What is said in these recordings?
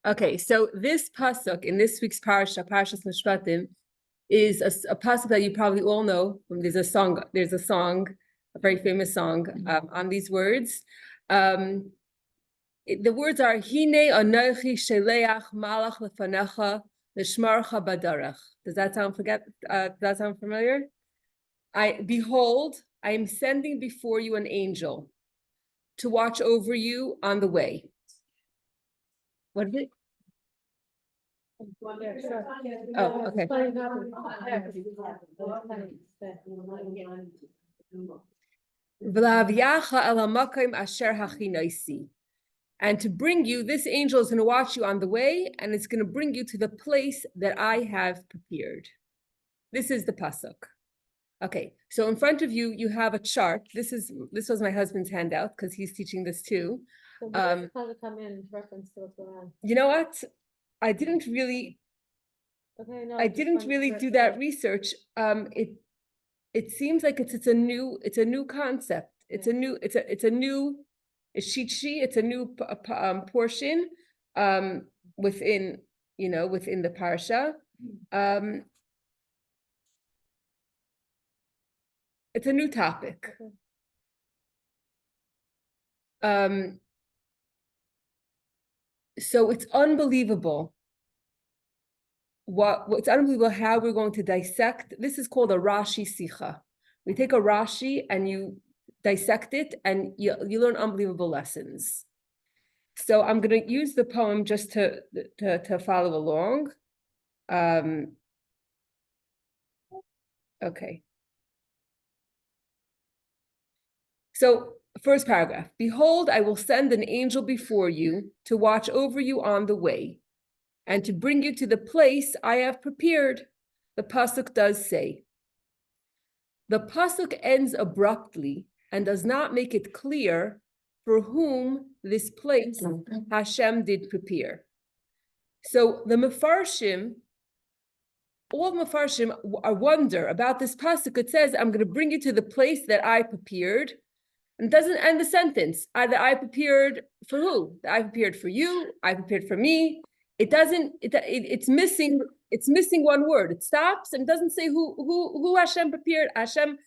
Okay, so this pasuk in this week's parsha, Parshas Mishpatim, is a pasuk that you probably all know. There's a song, a very famous song on these words. The words are Hine anochi sheleach malach lefanecha lishmarcha badarach. Does that sound familiar? Behold, I am sending before you an angel to watch over you on the way. What is it? Oh, okay. And to bring you, this angel is going to watch you on the way, and it's going to bring you to the place that I have prepared. This is the pasuk. Okay, so in front of you, you have a chart. This was my husband's handout because he's teaching this too. So how does it come in reference to what's going on? You know what? I didn't really do that research. It seems like it's a new concept. It's a new portion within the parsha. It's a new topic. So it's unbelievable. It's unbelievable how we're going to dissect. This is called a Rashi Sicha. We take a Rashi and you dissect it, and you learn unbelievable lessons. So I'm going to use the poem just to follow along. Okay. So first paragraph. Behold, I will send an angel before you to watch over you on the way, and to bring you to the place I have prepared. The pasuk does say. The pasuk ends abruptly and does not make it clear for whom this place Hashem did prepare. So the Mefarshim, all Mefarshim wonder about this pasuk. It says, I'm going to bring you to the place that I prepared. And doesn't end the sentence. That I prepared for who? That I prepared for you. I prepared for me. It's missing one word. It stops and doesn't say who Hashem prepared. Hashem,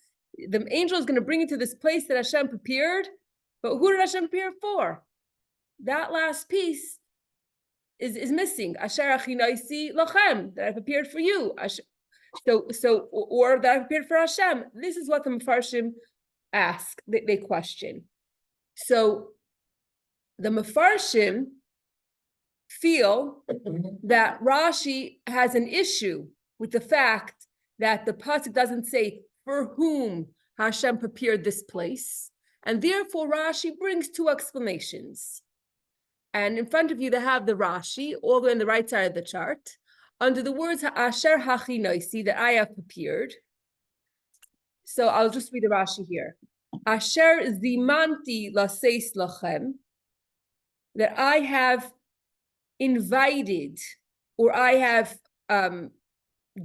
the angel is going to bring you to this place that Hashem prepared. But who did Hashem prepare for? That last piece is missing. Asher achinaisi lachem, that I prepared for you. Or that I prepared for Hashem. This is what the Mefarshim ask, they question. So the Mefarshim feel that Rashi has an issue with the fact that the pasuk doesn't say for whom Hashem prepared this place, and therefore Rashi brings two explanations. And in front of you, they have the Rashi all the way on the right side of the chart, under the words Asher hachinoisi, that I have prepared. So I'll just read the Rashi here. Asher zimanti laseis lachem, that I have invited, or I have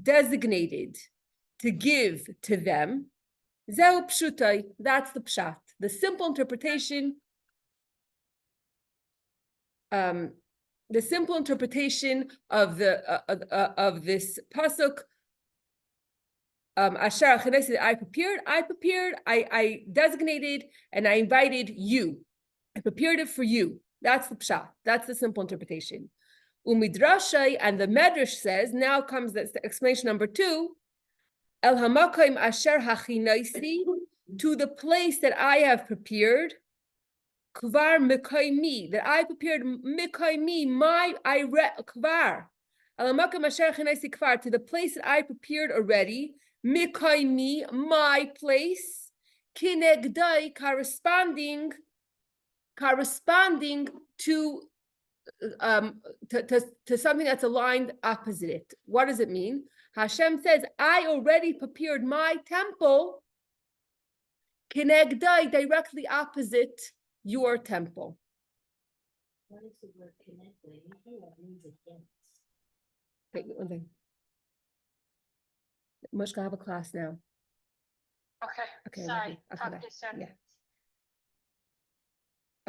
designated to give to them. Zeu pshutai, that's the pshat, the simple interpretation. The simple interpretation of this pasuk. Asher Achanesi, I prepared, I designated, and I invited you. I prepared it for you. That's the pshat. That's the simple interpretation. Umidrashay, and the Medrash says, now comes the explanation number 2, El hamakom asher hachinaisi, to the place that I have prepared, kvar mekaimi, that I prepared mekaimi, kvar. El hamakom asher hachinaisi kvar, to the place that I prepared already, mekaimi, my place, kinegdai, corresponding to something that's aligned opposite it. What does it mean? Hashem says, I already prepared my temple, kinegdai, directly opposite your temple. What is the word kinegdai? What means against? Wait, one thing. Mushka, have a class now. Okay. Sorry. I'll Talk come to you soon. Yeah.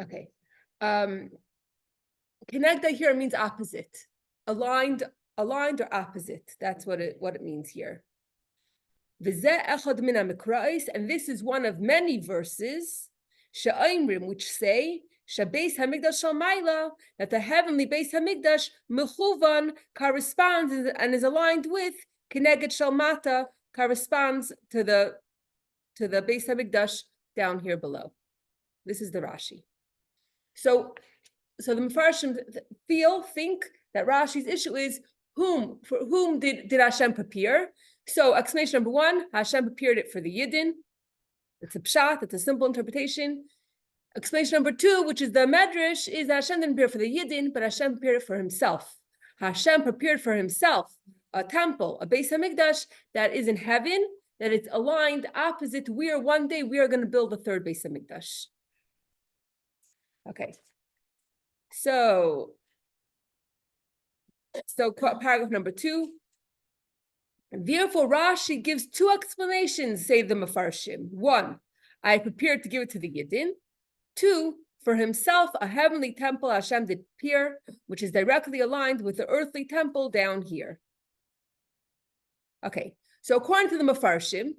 Okay. Kenegda here means opposite, aligned or opposite. That's what it means here. And this is one of many verses, which say that the heavenly Beis Hamikdash mechuvan corresponds and is aligned with Keneged Shalmata, corresponds to the Beis Hamikdash down here below. This is the Rashi. So the Mefarshim think that Rashi's issue is for whom did Hashem prepare? So explanation number one, Hashem prepared it for the Yidden. It's a pshat, it's a simple interpretation. Explanation number two, which is the Medrash, is that Hashem didn't prepare for the Yidden, but Hashem prepared it for himself. Hashem prepared for himself a temple, a Beis Hamikdash that is in heaven, that it's aligned opposite where one day we are going to build a third Beis Hamikdash. Okay. So paragraph number 2. Therefore, Rashi gives two explanations, say the Mefarshim. 1, I prepared to give it to the Yidden. 2, for himself, a heavenly temple Hashem did prepare, which is directly aligned with the earthly temple down here. Okay, so according to the Mefarshim,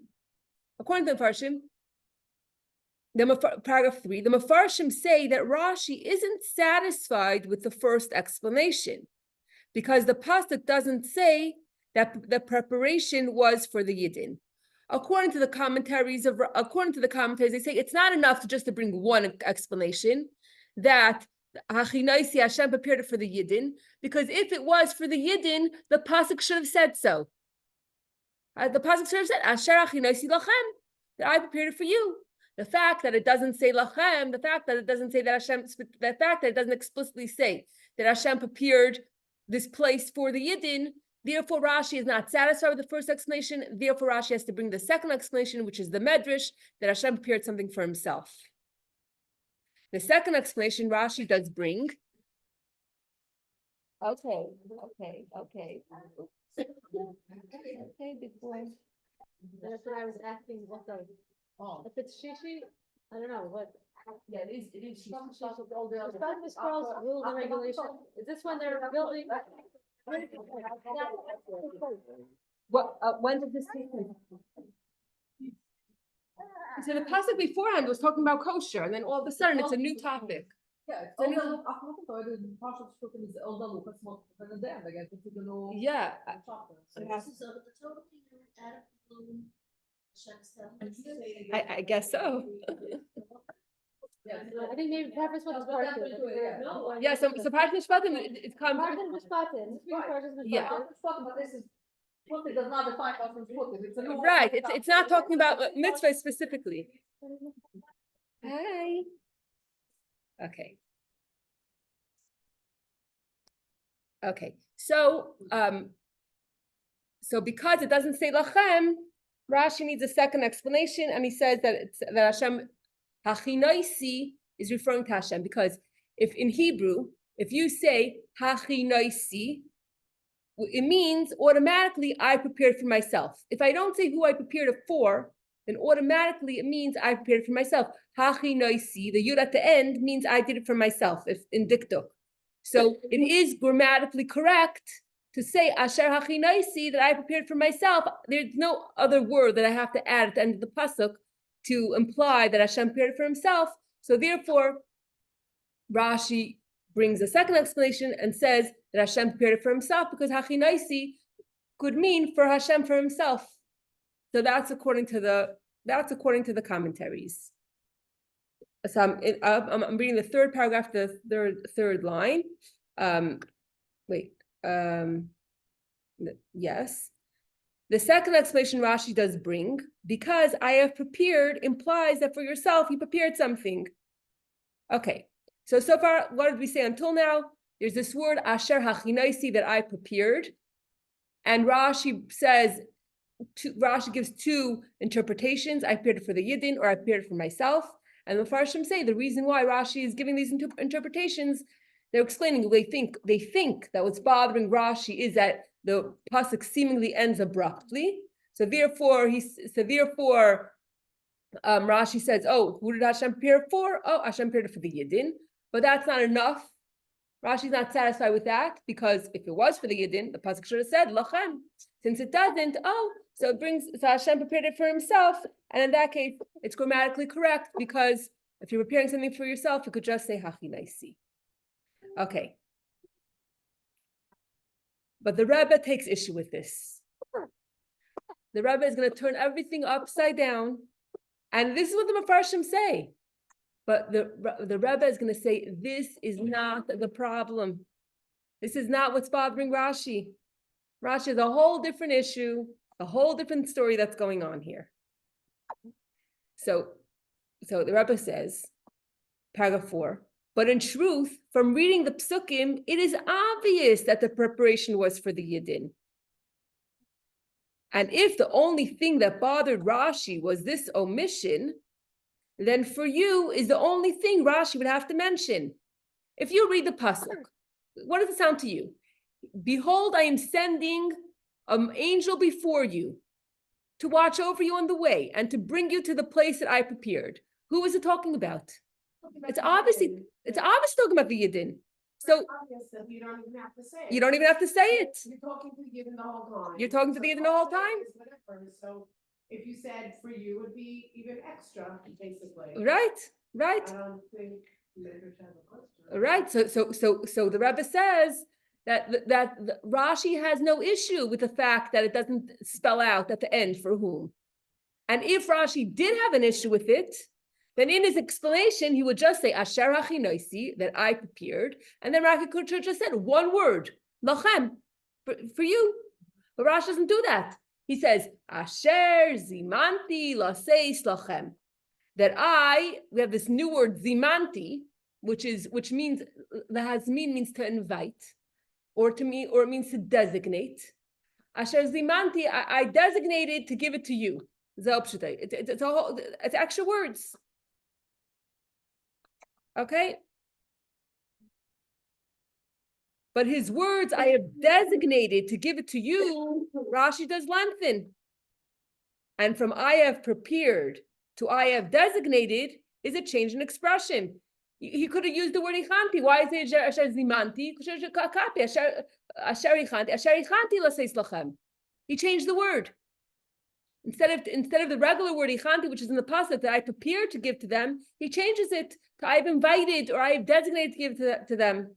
paragraph 3, the Mefarshim say that Rashi isn't satisfied with the first explanation because the pasuk doesn't say that the preparation was for the Yidden. According to the commentaries, they say it's not enough to bring one explanation that Hachinaisi Hashem prepared it for the Yidden, because if it was for the Yidden, the pasuk should have said so. The pasuk should have said Asher Hachinaisi Lachem, that I prepared it for you. The fact that it doesn't say Lachem, the fact that it doesn't say that Hashem, the fact that it doesn't explicitly say that Hashem prepared this place for the Yidden, therefore Rashi is not satisfied with the first explanation. Therefore Rashi has to bring the second explanation, which is the Medrash, that Hashem prepared something for himself. The second explanation Rashi does bring. Okay, big boy. That's what I was asking. What the? Oh. If it's shishi, I don't know what. Yeah, it is. Mishpatim scrolls rules and regulations. Is this when they're building? What? When did this take place? So the pasuk beforehand was talking about kosher, and then all of a sudden it's a new topic. Yeah, Yeah. I guess so. I think maybe Parshas Mishpatim is part of it. Yeah, so Parshas Mishpatim, it's comes. Parshas Mishpatim. Yeah. But this is Putin does not define Parshas Putin. It's a new Right. It's not talking about mitzvah specifically. Hi. Okay. Okay. So because it doesn't say lachem, Rashi needs a second explanation, and he says that Hashem Hachinaisi is referring to Hashem, because if in Hebrew, if you say Hachinaisi, it means automatically I prepared for myself. If I don't say who I prepared it for, then automatically it means I prepared it for myself. Hachinaisi, the yud at the end, means I did it for myself, if in diktuk. So it is grammatically correct to say Asher Hachinaisi, that I prepared for myself. There's no other word that I have to add at the end of the pasuk to imply that Hashem prepared for himself. So therefore, Rashi brings a second explanation and says that Hashem prepared it for himself, because Hachinaisi could mean for Hashem for himself. So that's according to the commentaries. So I'm reading the third paragraph, the third line. Yes. The second explanation Rashi does bring, because I have prepared, implies that for yourself you prepared something. Okay, so far, what did we say until now? There's this word Asher Hachinaisi, that I prepared, and Rashi gives two interpretations. I prepared it for the Yidden, or I prepared it for myself. And the Farshim say the reason why Rashi is giving these interpretations, they're explaining they think that what's bothering Rashi is that the pasuk seemingly ends abruptly. So therefore, Rashi says, "Oh, who did Hashem prepare for? Oh, Hashem prepared it for the Yidden." But that's not enough. Rashi's not satisfied with that because if it was for the Yidden, the pasuk should have said lachem. Since it doesn't, so Hashem prepared it for himself, and in that case, it's grammatically correct because if you're preparing something for yourself, you could just say hachi naisi. Okay. But the Rebbe takes issue with this. The Rebbe is going to turn everything upside down, and this is what the Mefarshim say. But the Rebbe is going to say, this is not the problem. This is not what's bothering Rashi. Rashi is a whole different issue, a whole different story that's going on here. So the Rebbe says, paragraph 4, but in truth, from reading the psukim, it is obvious that the preparation was for the Yidden. And if the only thing that bothered Rashi was this omission, then for you is the only thing Rashi would have to mention. If you read the pasuk, what does it sound to you? Behold, I am sending an angel before you to watch over you on the way and to bring you to the place that I prepared. Who is it talking about? It's obviously talking about the Yidden. So you don't even have to say it. you don't even have to say it. You're talking to the Yidden the whole time. You're talking to the Yidden the whole time? Whatever. So if you said for you, it would be even extra, basically. Right. I don't think Leonard has a question. Right. So the Rebbe says that Rashi has no issue with the fact that it doesn't spell out at the end for whom. And if Rashi did have an issue with it, then in his explanation, he would just say, Asher hachi noisi, that I prepared. And then Rashi could have just said one word, lachem, for you. But Rashi doesn't do that. He says, Asher zimanti laseis lachem. That we have this new word, zimanti, which means, lahazmin means to invite, or it means to designate. Asher zimanti, I designated to give it to you. It's extra words. Okay? But his words, I have designated to give it to you, Rashi does lengthen. And from I have prepared to I have designated is a change in expression. He could have used the word ichanti. Why is it asher zimanti? Asher ichanti laseis lachem. He changed the word. Instead of the regular word ichanti, which is in the pasuk that I prepared to give to them, he changes it to I have invited or I have designated to give to them.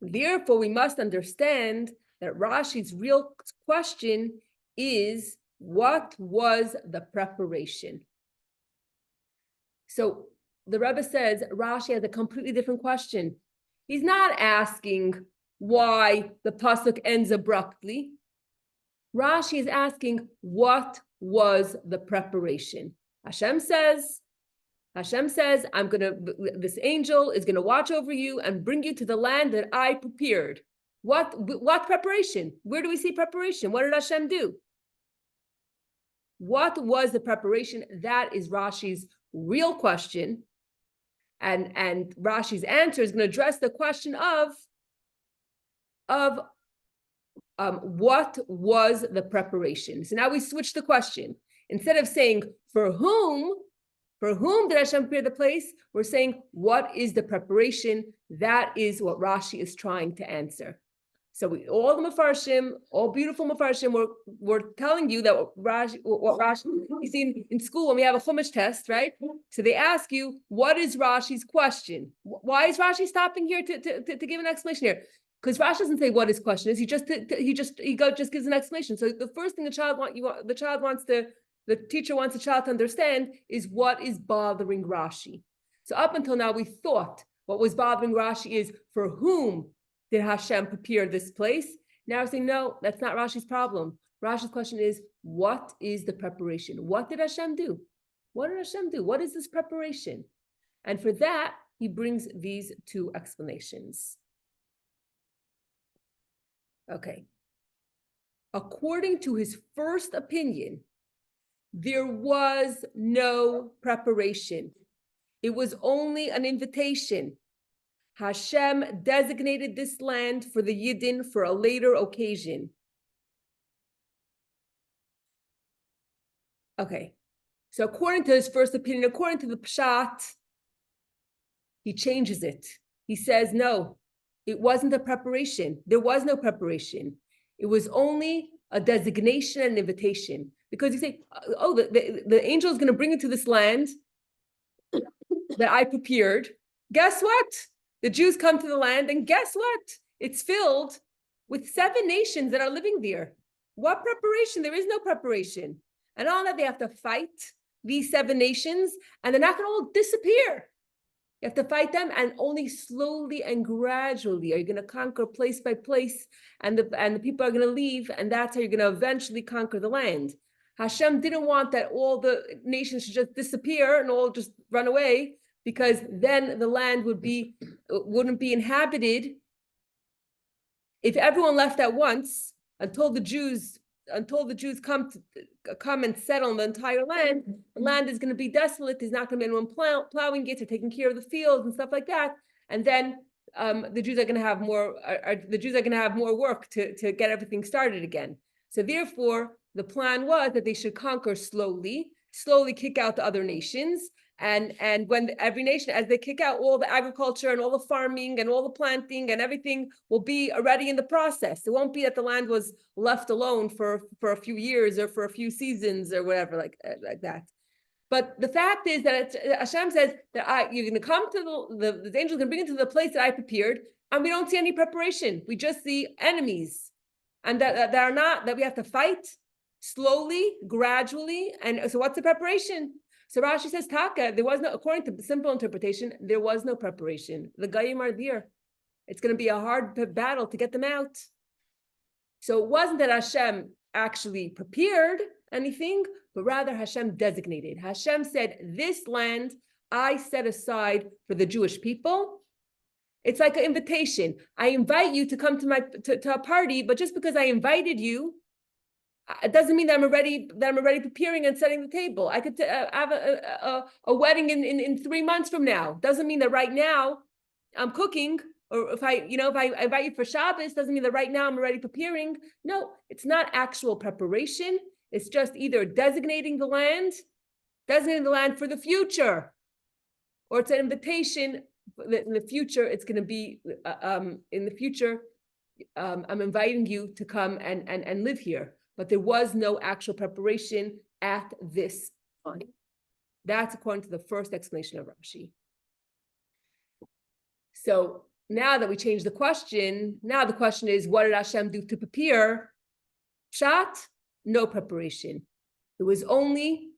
Therefore, we must understand that Rashi's real question is, what was the preparation? So the Rebbe says Rashi has a completely different question. He's not asking why the pasuk ends abruptly. Rashi is asking, what was the preparation? Hashem says, this angel is gonna watch over you and bring you to the land that I prepared. What preparation? Where do we see preparation? What did Hashem do? What was the preparation? That is Rashi's real question. And Rashi's answer is going to address the question of what was the preparation. So now we switch the question. Instead of saying, for whom did Hashem prepare the place? We're saying, what is the preparation? That is what Rashi is trying to answer. So all the Mefarshim, all beautiful Mefarshim, we're telling you that what Rashi, you see in school when we have a Chumash test, right? So they ask you, what is Rashi's question? Why is Rashi stopping here to give an explanation here? Because Rashi doesn't say what his question is. He just gives an explanation. So the first thing the teacher wants the child to understand is what is bothering Rashi. So up until now, we thought what was bothering Rashi is for whom did Hashem prepare this place? Now we're saying, no, that's not Rashi's problem. Rashi's question is, what is the preparation? What did Hashem do? What did Hashem do? What is this preparation? And for that, he brings these two explanations. Okay. According to his first opinion, there was no preparation. It was only an invitation. Hashem designated this land for the Yidden for a later occasion. Okay, so according to his first opinion, according to the Pshat, he changes it. He says, no, It wasn't a preparation. There was no preparation. It was only a designation and invitation. Because you say, oh, the angel is going to bring you to this land that I prepared. Guess what? The Jews come to the land, and guess what? It's filled with 7 nations that are living there. What preparation? There is no preparation. And all that, they have to fight these 7 nations, and they're not going to all disappear. You have to fight them, and only slowly and gradually are you going to conquer place by place, and the people are going to leave, and that's how you're going to eventually conquer the land. Hashem didn't want that all the nations should just disappear and all just run away, because then the land wouldn't be inhabited. If everyone left at once, until the Jews come and settle on the entire land, the land is going to be desolate. There's not going to be anyone plowing it or taking care of the fields and stuff like that. And then the Jews are going to have more work to get everything started again. So therefore, the plan was that they should conquer slowly kick out the other nations. And when every nation, as they kick out, all the agriculture and all the farming and all the planting and everything will be already in the process. It won't be that the land was left alone for a few years or for a few seasons or whatever like that. But the fact is that Hashem says that you're going to come to the angels going to bring you to the place that I prepared, and we don't see any preparation. We just see enemies, and that we have to fight slowly, gradually. And so, what's the preparation? So Rashi says, Taka, there was no, according to the simple interpretation, there was no preparation. The Goyim are there. It's going to be a hard battle to get them out. So it wasn't that Hashem actually prepared anything, but rather Hashem designated. Hashem said, this land I set aside for the Jewish people. It's like an invitation. I invite you to come to a party, but just because I invited you, it doesn't mean that I'm already preparing and setting the table. I could have a wedding in 3 months from now. Doesn't mean that right now I'm cooking, or if I invite you for Shabbos, doesn't mean that right now I'm already preparing. No, it's not actual preparation. It's just either designating the land for the future, or it's an invitation that in the future it's going to be in the future. I'm inviting you to come and live here. But there was no actual preparation at this time. That's according to the first explanation of Rashi. So now that we changed the question, now the question is, what did Hashem do to prepare? Pshat, no preparation. It was only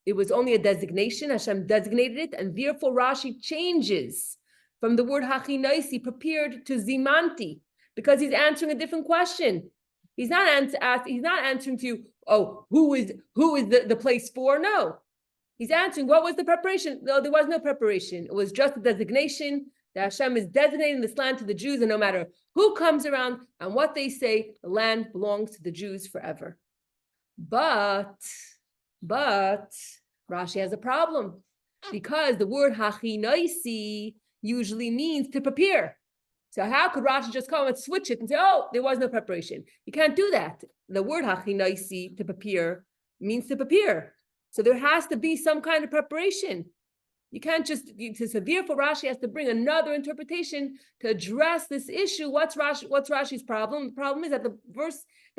a designation. Hashem designated it, and therefore Rashi changes from the word hachinaisi, prepared, to zimanti, because he's answering a different question. He's not answering to you, oh, who is the place for? No. He's answering, what was the preparation? No, there was no preparation. It was just a designation that Hashem is designating this land to the Jews, and no matter who comes around and what they say, the land belongs to the Jews forever. But Rashi has a problem, because the word hachinaisi usually means to prepare. So how could Rashi just come and switch it and say, oh, there was no preparation? You can't do that. The word hachinaisi, to prepare, means to prepare. So there has to be some kind of preparation. You can't just, so therefore Rashi has to bring another interpretation to address this issue. What's Rashi's problem? The problem is that the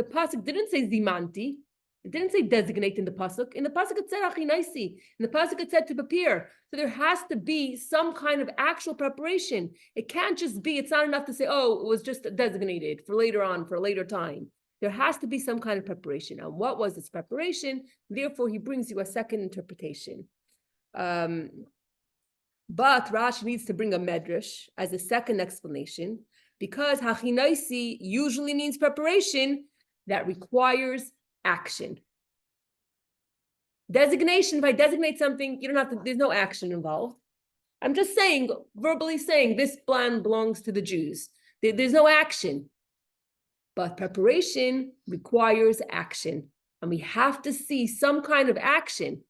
pasuk didn't say zimanti. It didn't say designate in the pasuk. In the pasuk it said achinaisi. In the pasuk it said to prepare. So there has to be some kind of actual preparation. It can't just be, it's not enough to say, oh, it was just designated for later on, for a later time. There has to be some kind of preparation. And what was this preparation? Therefore, he brings you a second interpretation. But Rashi needs to bring a medrash as a second explanation, because hachinaisi usually means preparation that requires action. Designation, if I designate something, you don't have to, there's no action involved. I'm just saying, verbally saying, this land belongs to the Jews. There's no action. But preparation requires action. And we have to see some kind of action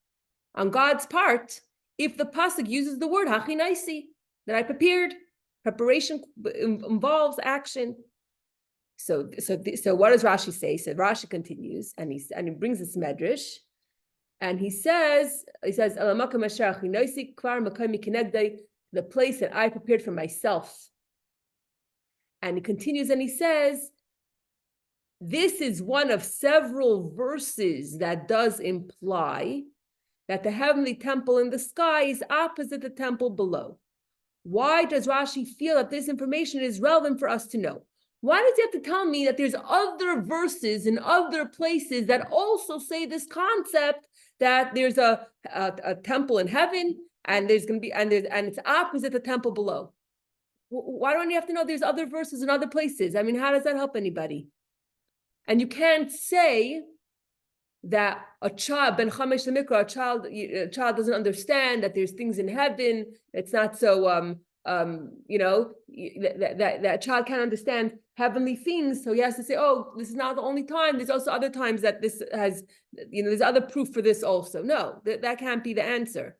on God's part if the pasuk uses the word hachinaisi, that I prepared. Preparation involves action. So what does Rashi say? So Rashi continues, and he brings this medrash, and he says, the place that I prepared for myself. And he continues and he says, this is one of several verses that does imply that the heavenly temple in the sky is opposite the temple below. Why does Rashi feel that this information is relevant for us to know? Why does he have to tell me that there's other verses in other places that also say this concept that there's a temple in heaven and there's going to be and it's opposite the temple below? Why don't you have to know there's other verses in other places? I mean, how does that help anybody? And you can't say that a child, ben chamesh lemikra, a child doesn't understand that there's things in heaven. It's not so, that child can't understand heavenly things. So he has to say, oh, this is not the only time. There's also other times that this has, there's other proof for this also. No, that can't be the answer.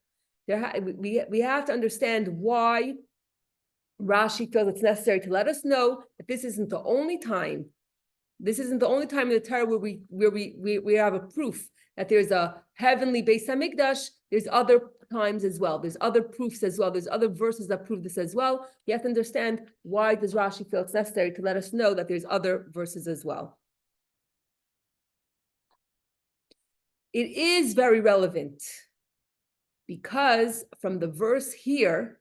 We have to understand why Rashi feels it's necessary to let us know that this isn't the only time. This isn't the only time in the Torah where we have a proof that there's a heavenly Beis Hamikdash. There's other times as well. There's other proofs as well. There's other verses that prove this as well. You have to understand why does Rashi feel it's necessary to let us know that there's other verses as well. It is very relevant because from the verse here,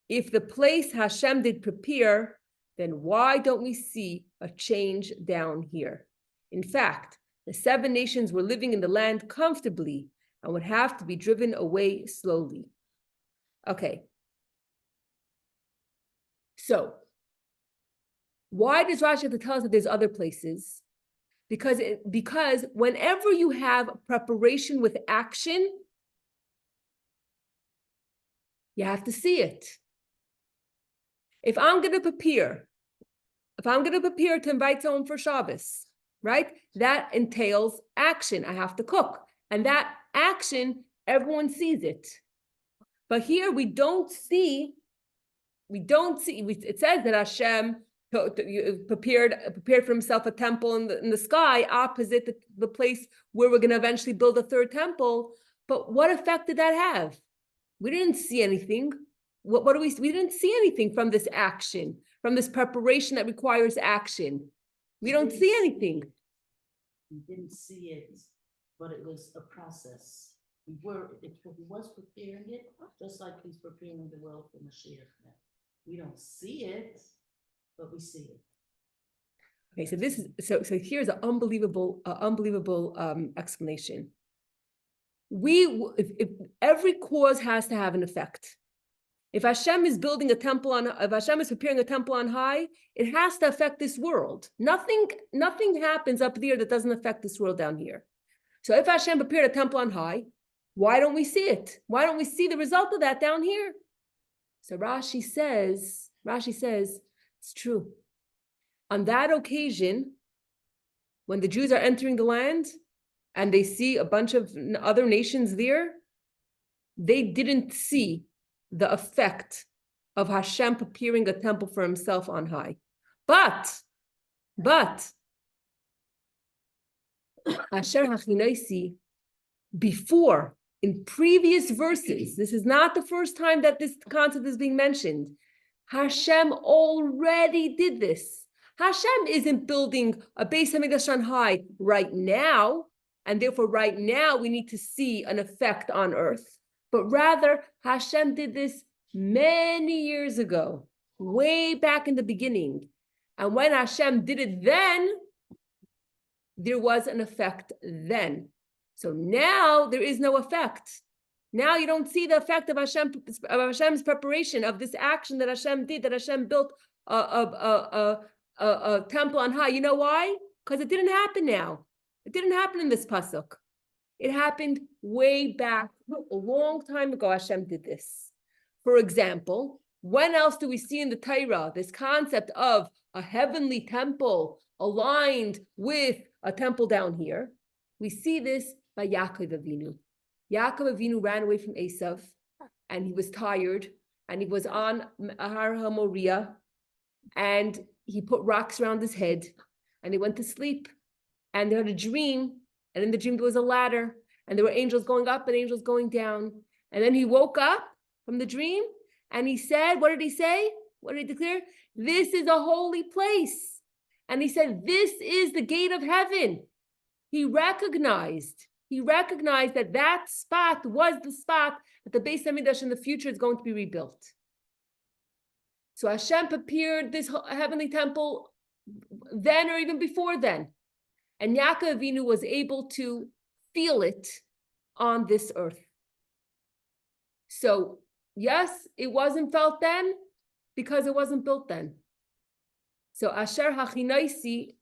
if the place Hashem did prepare, then why don't we see a change down here? In fact, the 7 nations were living in the land comfortably and would have to be driven away slowly. Okay. So, why does Rashi have to tell us that there's other places? Because whenever you have preparation with action, you have to see it. If I'm going to prepare to invite someone for Shabbos, right? That entails action. I have to cook. And that action, everyone sees it. But here we don't see, it says that Hashem prepared for himself a temple in the sky opposite the place where we're going to eventually build a third temple. But what effect did that have? We didn't see anything. What do we didn't see anything from this action, from this preparation that requires action. We don't see anything. We didn't see it, but it was a process. He was preparing it, just like he's preparing the world for Mashiach now. We don't see it, but we see it. Okay, so this is so here's an unbelievable explanation. If every cause has to have an effect. If Hashem is building a temple if Hashem is preparing a temple on high, it has to affect this world. Nothing happens up there that doesn't affect this world down here. So if Hashem prepared a temple on high, why don't we see it? Why don't we see the result of that down here? So Rashi says, it's true. On that occasion, when the Jews are entering the land and they see a bunch of other nations there, they didn't see the effect of Hashem preparing a temple for himself on high. But Asher Hachinoisi, before, in previous verses, this is not the first time that this concept is being mentioned. Hashem already did this. Hashem isn't building a Beis Hamikdash on high right now, and therefore right now we need to see an effect on earth. But rather, Hashem did this many years ago, way back in the beginning. And when Hashem did it then, there was an effect then. So now there is no effect. Now you don't see the effect of Hashem's preparation, of this action that Hashem did, that Hashem built a temple on high. You know why? Because it didn't happen now. It didn't happen in this pasuk. It happened way back, a long time ago. Hashem did this. For example, when else do we see in the Torah this concept of a heavenly temple aligned with a temple down here? We see this by Yaakov Avinu. Yaakov Avinu ran away from Esav, and he was tired, and he was on Har HaMoriah, and he put rocks around his head, and he went to sleep, and he had a dream. And in the dream, there was a ladder, and there were angels going up and angels going down. And then he woke up from the dream, and he said, what did he say? What did he declare? This is a holy place. And he said, this is the gate of heaven. He recognized that that spot was the spot that the Beis Hamikdash in the future is going to be rebuilt. So Hashem prepared this heavenly temple then or even before then. And Yaakov Avinu was able to feel it on this earth. So yes, it wasn't felt then because it wasn't built then. So Asher Hachinaisi,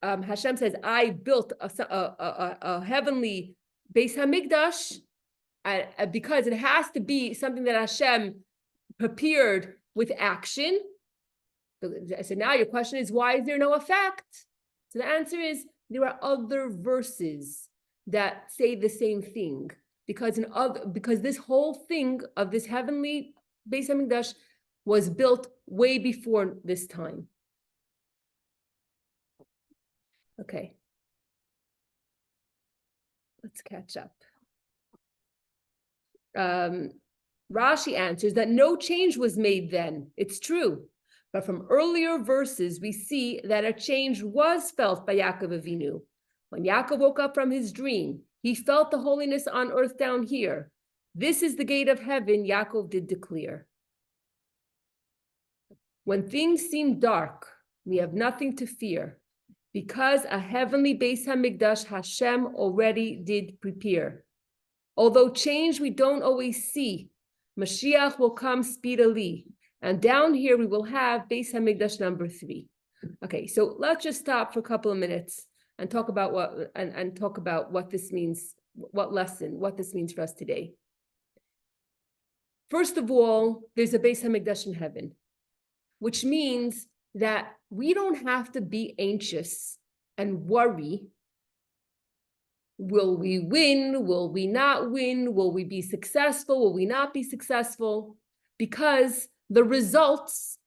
Hashem says, I built a heavenly Beis Hamikdash because it has to be something that Hashem prepared with action. So now your question is, why is there no effect? So the answer is, there are other verses that say the same thing. Because this whole thing of this heavenly Beis Hamikdash was built way before this time. Okay. Let's catch up. Rashi answers that no change was made then. It's true. But from earlier verses, we see that a change was felt by Yaakov Avinu. When Yaakov woke up from his dream, he felt the holiness on earth down here. This is the gate of heaven, Yaakov did declare. When things seem dark, we have nothing to fear, because a heavenly Beis Hamikdash Hashem already did prepare. Although change we don't always see, Mashiach will come speedily, and down here we will have Beis Hamikdash number 3. Okay, so let's just stop for a couple of minutes and talk about what this means, what this means for us today. First of all, there's a Beis Hamikdash in heaven, which means that we don't have to be anxious and worry. Will we win? Will we not win? Will we be successful? Will we not be successful? Because the results,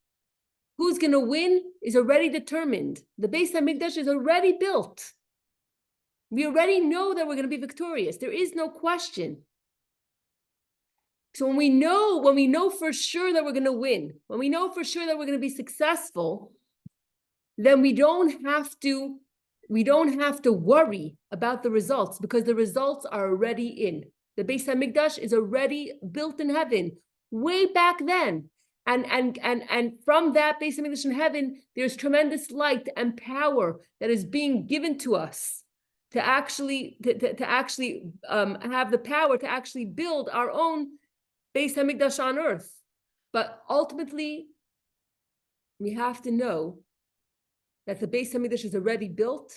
who's going to win, is already determined. The Beis Hamikdash is already built. We already know that we're going to be victorious. There is no question. So when we know for sure that we're going to win, when we know for sure that we're going to be successful, then we don't have to worry about the results, because the results are already in. The Beis Hamikdash is already built in heaven way back then. And from that Beis Hamikdash in heaven, there's tremendous light and power that is being given to us to actually have the power to actually build our own Beis Hamikdash on earth. But ultimately, we have to know that the Beis Hamikdash is already built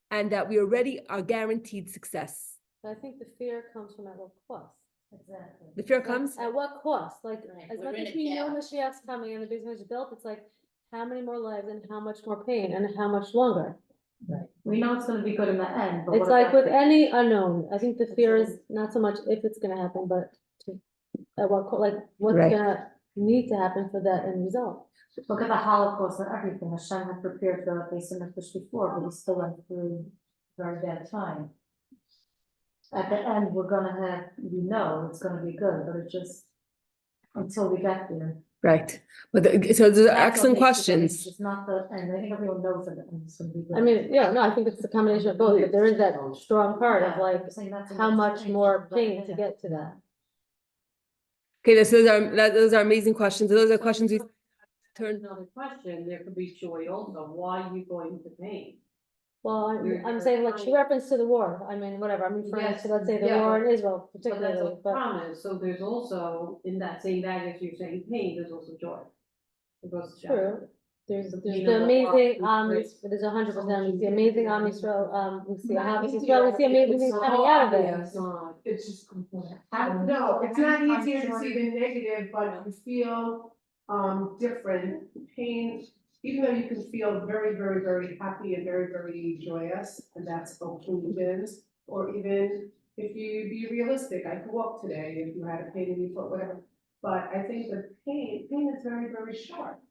and that we already are guaranteed success. But I think the fear comes from at what cost? Exactly. The fear comes? At what cost? Like, Right, as we're much in as a we know gap. Mashiach's coming and the business is built, it's like, how many more lives and how much more pain and how much longer? Right. We know it's gonna be good in the end, but It's what like about with any unknown, I think the fear is not so much if it's gonna happen, but at what, like, what's Right. gonna need to happen for that end result. Look at the Holocaust and everything, Hashem had prepared the Beis Hamikdash before, but he still went through a very bad time. At the end, we're gonna have, we know it's gonna be good, but it just, until we get there. Right. But so those are That's what excellent makes it, questions. It's not the, and I think everyone knows that it's gonna be good. I mean, yeah, no, I think it's a combination of both, but there is that strong part of Yeah, like, I'm saying that's how the much thing, more but pain to yeah. get to that. Okay, those are amazing questions. Those are questions we turn. Another question, there could be joy also, why are you going to pain? Well, You're- I'm saying like, she referenced to the war, I mean, whatever, I'm referring to, let's say, the yeah, war in Israel So that's particularly, a but. promise, so there's also, in that same bag as you're saying pain, there's also joy. It goes to show. True, there's You the know, amazing, right. there's 100%, we see amazing Israel, we see Israel, we see amazing things coming out of Yeah, it. it's not. It's just. No, it's not easier to see the negative, but you feel, different pain. Even though you can feel very, very, very happy and very, very joyous, and that's illusions, or even if you be realistic, I could walk today if you had a pain in your foot, whatever. But I think the pain is very, very sharp.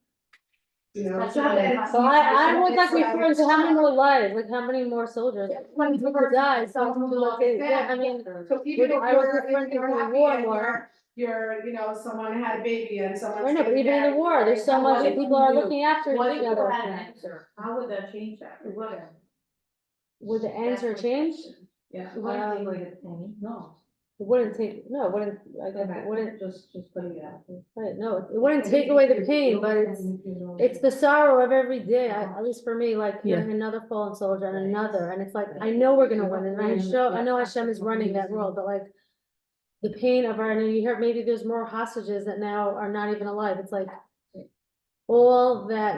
You know, it's not that it's So I was easy, like it's referring to how many sharp. more lives, like how many more soldiers, people die, some people, like, yeah, I mean, So even if I was you're, referring if to you're the happy war and more. you're someone had a baby and someone's. I know, but getting even in the married, war, there's right? so much What that if people you are knew? looking after What each if you other. had an answer? How would that change that? It wouldn't. Would the answer change? Yeah. It wouldn't take away the pain. No. It wouldn't take, no, it wouldn't, I guess Okay, it wouldn't, just putting it out. right, no, it wouldn't take away the pain, but it's the sorrow of every day, at least for me, like hearing another fallen soldier and another, and it's like, I know we're gonna win, and I know Hashem is running that world, but like the pain of our, and you hear maybe there's more hostages that now are not even alive, it's like all that,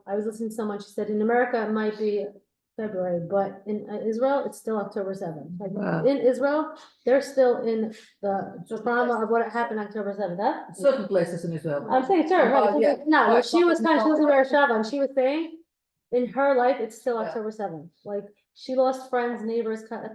I was listening to someone, she said, in America, it might be February, but in Israel, it's still October 7th. Like Wow. in Israel, they're still in the trauma of what happened October 7th. Huh? Certain places in Israel. I'm saying, sure, right, Yeah. no, she was in Beersheba, and she was saying, in her life, it's still Yeah. October 7th. Like she lost friends, neighbors, Yeah.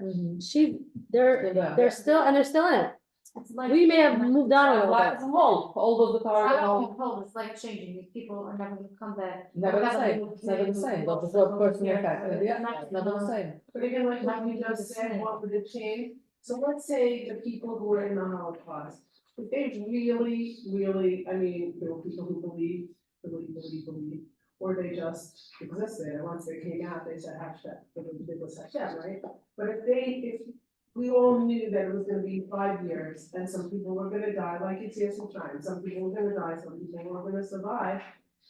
they're still, and they're still in it. It's like. We may have moved on a little Life bit. from home, all of the I car, don't know, it's like changing, people are never gonna come back. never the same, it's never the same, that's the third person effect, yeah, never the same. But again, like what you just said, what would it change? So let's say the people who were in the Holocaust, if they really, I mean, there were people who believed, or they just existed, and once they came out, they said Hashem, it was Hashem, right? But if we all knew that it was gonna be 5 years, and some people were gonna die, like it's here sometimes, some people were gonna die, some people were gonna survive.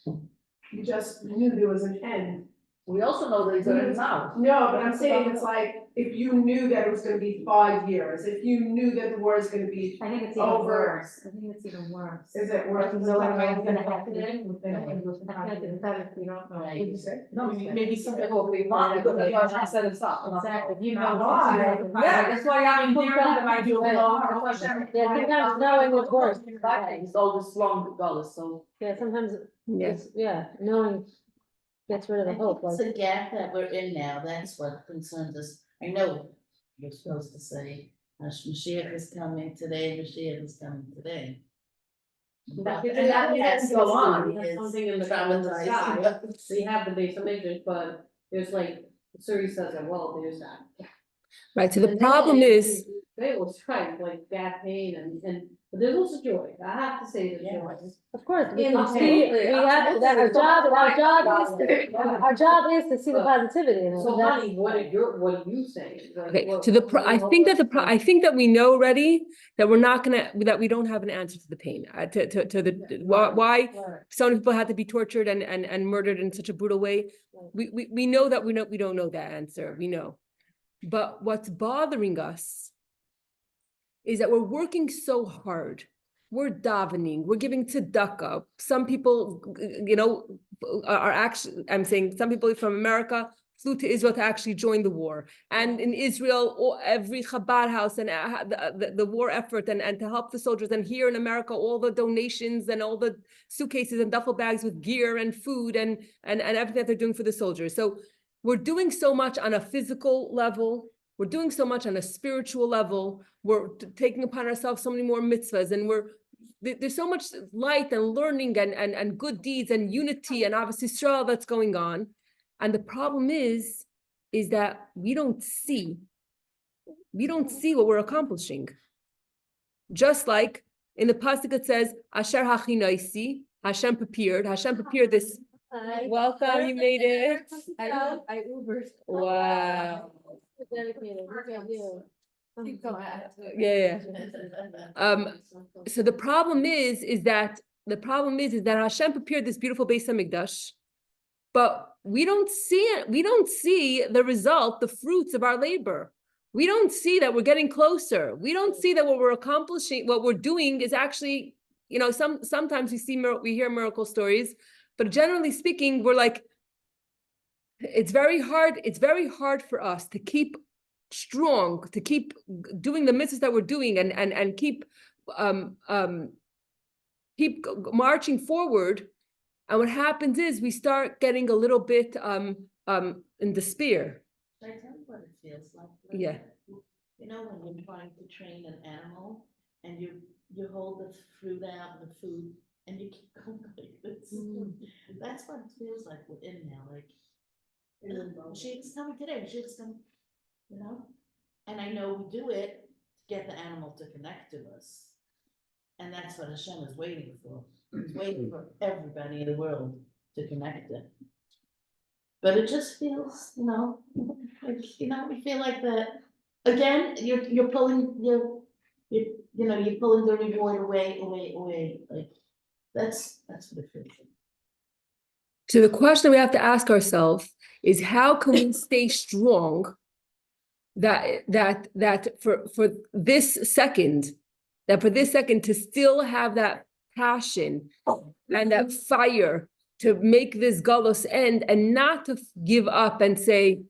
You just knew there was an end. We also know that it's there now. No, but I'm saying it's like, if you knew that it was gonna be 5 years, if you knew that the war is gonna be, I think it's even worse. I think it's even worse. is it worth? Like, no one knows gonna happen. No, maybe some people will be mad because they are set us up. Exactly, you know. Yeah, that's why I'm put that I do. Yeah, sometimes knowing is worse. It's all this long dollars, so. Yeah, sometimes Yes. knowing gets rid of the hope, It's like. the gap that we're in now, that's what concerns us. I know you're supposed to say, Mashiach is coming today, Mashiach is coming today. But- And that has to go on, It's that's something in the traumatized side, traumatized. so you have the base images, but there's like, Suri says that, well, there's that. Right, so the And problem then is, They will strike like bad pain but there's also joy, I have to say there's joy. Of course, we Yeah, can see, we absolutely, have, that our job is to see the positivity in it. So That's- honey, what are you saying? Like, okay, what- so I think that we know already that that we don't have an answer to the pain, to the, why so many people had to be tortured and murdered in such a brutal way. We know that we don't know that answer, we know. But what's bothering us is that we're working so hard. We're davening, we're giving tzedakah. Some people, are actually, I'm saying some people from America flew to Israel to actually join the war. And in Israel, every Chabad house and the war effort and to help the soldiers. And here in America, all the donations and all the suitcases and duffel bags with gear and food and everything that they're doing for the soldiers. So we're doing so much on a physical level. We're doing so much on a spiritual level. We're taking upon ourselves so many more mitzvahs, and there's so much light and learning and good deeds and unity and obviously Israel that's going on. And the problem is that we don't see what we're accomplishing. Just like in the pasuk it says, Asher hachinaisi, Hashem prepared this. Hi. Welcome, you made it. I Ubered. Wow. Dedicated, look at you. Yeah. So the problem is that Hashem prepared this beautiful Beis Hamikdash, but we don't see it. We don't see the result, the fruits of our labor. We don't see that we're getting closer. We don't see that what we're accomplishing, what we're doing is actually, sometimes we hear miracle stories, but generally speaking, we're like, it's very hard for us to keep strong, to keep doing the mitzvahs that we're doing and keep marching forward. And what happens is we start getting a little bit in despair. Should I tell you what it feels like? Yeah. When you're trying to train an animal and you hold the fruit out, the food, and you keep going like this. That's what it feels like within now, like, Mashiach's coming today, Mashiach's coming, And I know we do it to get the animal to connect to us. And that's what Hashem is waiting for. He's waiting for everybody in the world to connect it. But it just feels, like, we feel like again, you're pulling, you're pulling the reward away, like, that's what it feels like. So the question we have to ask ourselves is how can we stay strong that for this second, to still have that passion and that fire to make this galus end and not to give up and say,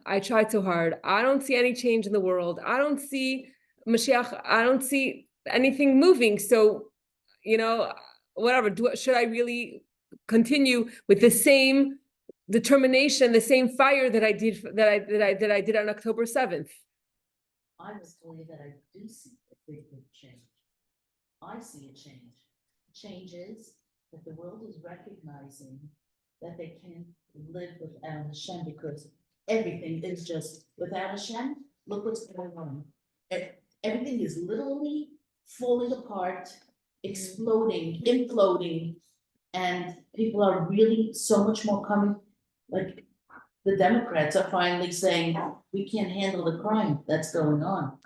I tried so hard. I don't see any change in the world. I don't see Mashiach. I don't see anything moving. So, whatever, should I really continue with the same determination, the same fire that I did on October 7th? I must tell you that I do see a big change. I see a change. Change is that the world is recognizing that they can't live without Hashem because everything is just without Hashem. Look what's going on. Everything is literally falling apart, exploding, imploding, and people are really so much more coming. Like the Democrats are finally saying, we can't handle the crime that's going on.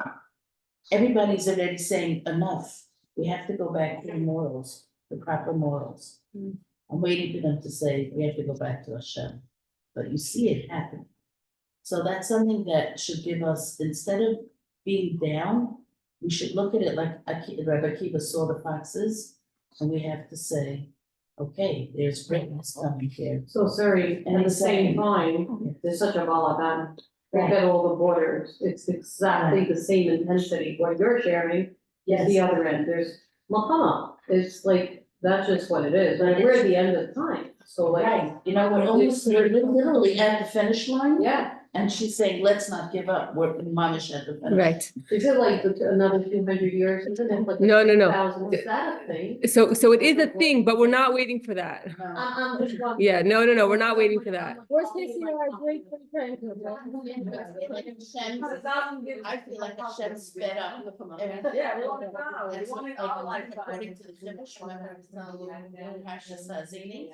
Everybody's already saying enough. We have to go back to the morals, the proper morals. I'm waiting for them to say, we have to go back to Hashem. But you see it happen. So that's something that should give us, instead of being down, we should look at it like Rabbi Akiva saw the foxes, and we have to say, okay, there's greatness coming here. So sorry, at the same time, there's such a balagan. Forget all the borders, it's exactly the same intensity, what you're sharing is the other end, there's Makana, it's like, that's just what it is, like, we're at the end of time, so like. Right, we're literally at the finish line. Yeah, And she's saying, let's not give up, we're mamish at the finish. Right. is it like another 200 years, isn't it like? No. 6,000? Is that a thing? So it is a thing, but we're not waiting for that. I'm just wondering. Yeah, no, we're not waiting for that. Worst case scenario, great. I feel like Hashem sped up. Yeah, we want it now. We That's want like it all like lifetime. according to the finish, remember I was telling you, Pasha Zini,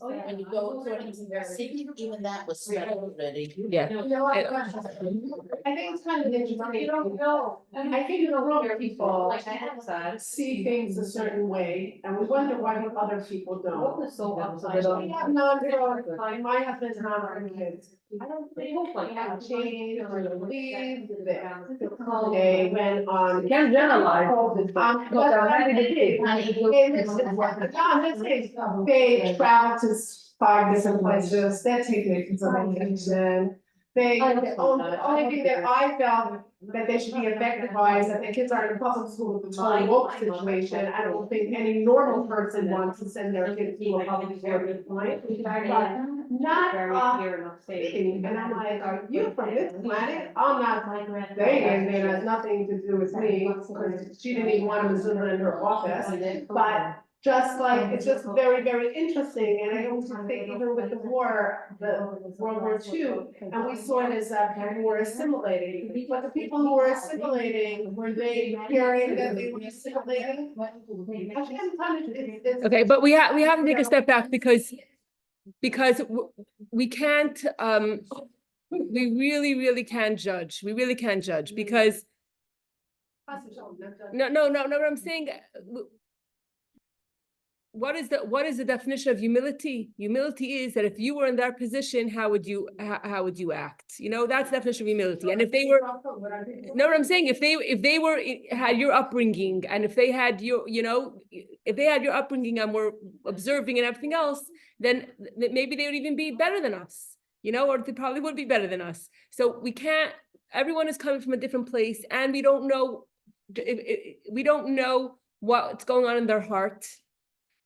Oh, yeah. when you go according to their Zini, even that was sped up already. Yeah. You know what, I think it's kind of interesting, you don't know, I think in the room people Like I had said. see things a certain way, and we wonder why the other people don't. What was so upside We have non-grown, my husband's non-grown kids. I don't think like they have changed or leave, they They went on. can't generalize. They travel to 5 different places, they're taking kids on vacation. The only thing that I felt that they should be affected by is that the kids are in public school with the total woke situation. I don't think any normal person wants to send their kids to a public school at this point. Not clear enough and I'm like, are you from this planet? I'm not saying it has nothing to do with me, because she didn't even want to visit in her office, but just like, it's just very, very interesting, and I also think even with the war, the World War II, and we saw it as people were assimilating, but the people who were assimilating, were they hearing that they were assimilating? Okay, but we have to take a step back because we can't, we really can't judge. We really can't judge because, no, what I'm saying, what is the definition of humility? Humility is that if you were in their position, how would you act? That's the definition of humility. And if they were, no, what I'm saying, if they were had your upbringing, and if they had your upbringing and were observing and everything else, then maybe they would even be better than us, or they probably would be better than us. So we can't. Everyone is coming from a different place, and we don't know what's going on in their heart.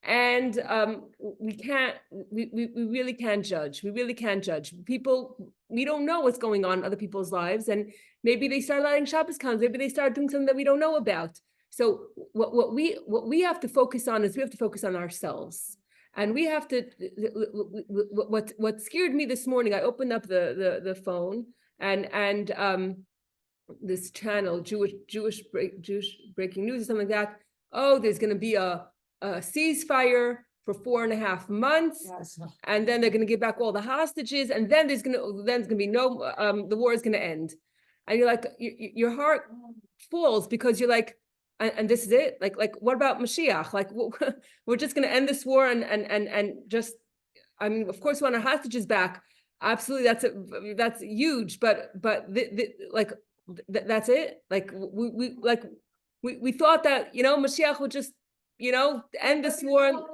And we really can't judge. We really can't judge people. We don't know what's going on in other people's lives, and maybe they start lighting Shabbos candles. Maybe they start doing something that we don't know about. So what we have to focus on is we have to focus on ourselves, and we have to. What scared me this morning? I opened up the phone, and this channel, Jewish breaking news or something like that. Oh, there's going to be a ceasefire for 4.5 months, and then they're going to give back all the hostages, and then there's going to be no the war is going to end, and you're like your heart falls because you're like, and this is it. Like what about Mashiach? Like we're just going to end this war and just. I mean, of course, we want our hostages back. Absolutely, that's huge. But that's it. Like we thought that Mashiach would just end this war.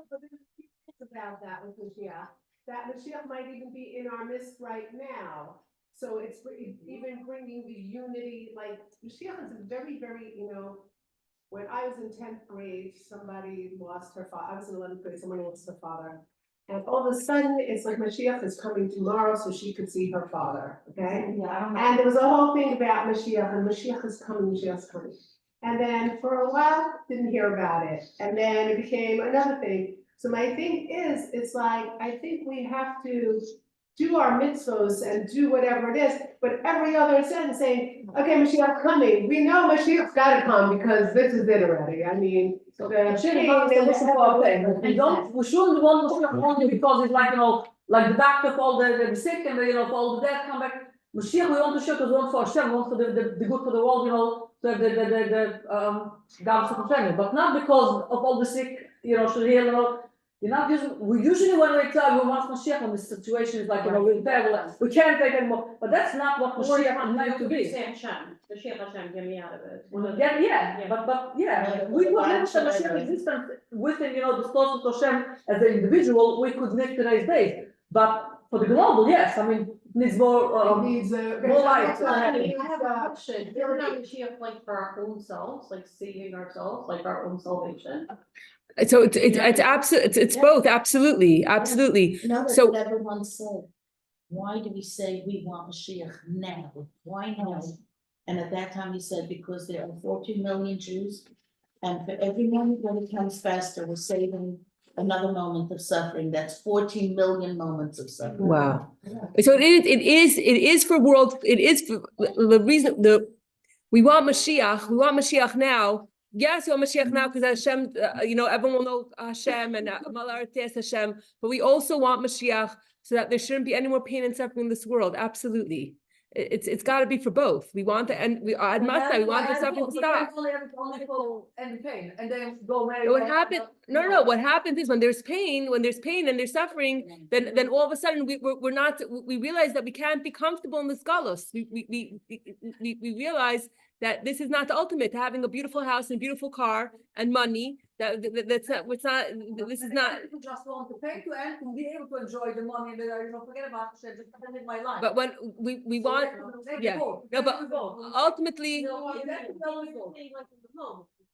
About that with Mashiach, that Mashiach might even be in our midst right now. So it's even bringing the unity. Like Mashiach is a very, very, when I was in 10th grade, somebody lost her father. I was in 11th grade, someone lost her father. And all of a sudden, it's like Mashiach is coming tomorrow so she could see her father, okay? Yeah, And there was a whole thing about Mashiach, and Mashiach is coming, Mashiach's coming. And then for a while, didn't hear about it. And then it became another thing. So my thing is, it's like, I think we have to do our mitzvos and do whatever it is, but every other sentence saying, okay, Mashiach's coming. We know Mashiach's gotta come because this is it already. I mean, We shouldn't want Mashiach only because it's like, like the doctor for the sick and for all the dead come back. Mashiach, we want to show because we want for Hashem, we want for the good for the world, the God's of Hashem, but not because of all the sick, should heal, we usually when we tell we want Mashiach when the situation is like, we're terrible, we can't take anymore, but that's not what Mashiach is meant to be. Mashiach Hashem, get me out of it. We would have the Mashiach existence within, the thoughts of Hashem as an individual, we could live today's days. But for the global, yes, I mean, it needs more, it needs more light. I have a question. Isn't that Mashiach like for our own selves, like saving ourselves, like our own salvation? So it's absolutely it's both, absolutely. So What everyone said, why do we say we want Mashiach now? Why now? And at that time he said, because there are 14 million Jews, and for every moment when it comes faster, we're saving another moment of suffering. That's 14 million moments of suffering. wow. So it is for world. It is for the reason we want Mashiach. We want Mashiach now. Yes, we want Mashiach now because Hashem, everyone will know Hashem and Malartes Hashem. But we also want Mashiach so that there shouldn't be any more pain and suffering in this world. Absolutely, it's got to be for both. We want the and we want the suffering to stop. Only for end pain, and then go marry. What happened? No. What happens is when there's pain and there's suffering, then all of a sudden we're not. We realize that we can't be comfortable in this galus. We realize that this is not the ultimate. Having a beautiful house and a beautiful car and money. That's not. It's not. This is not. People just want to pay to end to be able to enjoy the money and forget about Hashem. Just live my life. But when we want, yeah. No, but ultimately.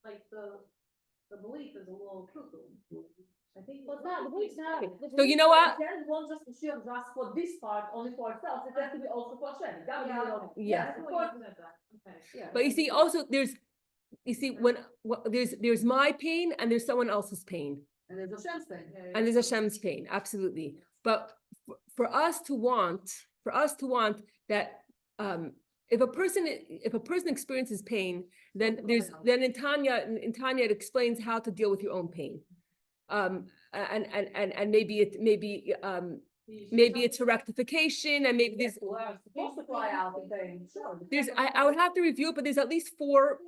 Like the belief is a little cuckoo. I think. So you know what? Then one just Mashiach just for this part, only for ourselves. It has to be also for Hashem. Yeah. Of course. But you see, also there's there's my pain and there's someone else's pain. And there's Hashem's pain. And there's Hashem's pain, absolutely. But for us to want that if a person experiences pain, then in Tanya it explains how to deal with your own pain. And maybe it's a rectification, and maybe there's supposed to cry out and pain. Sure. I would have to review it, but there's at least four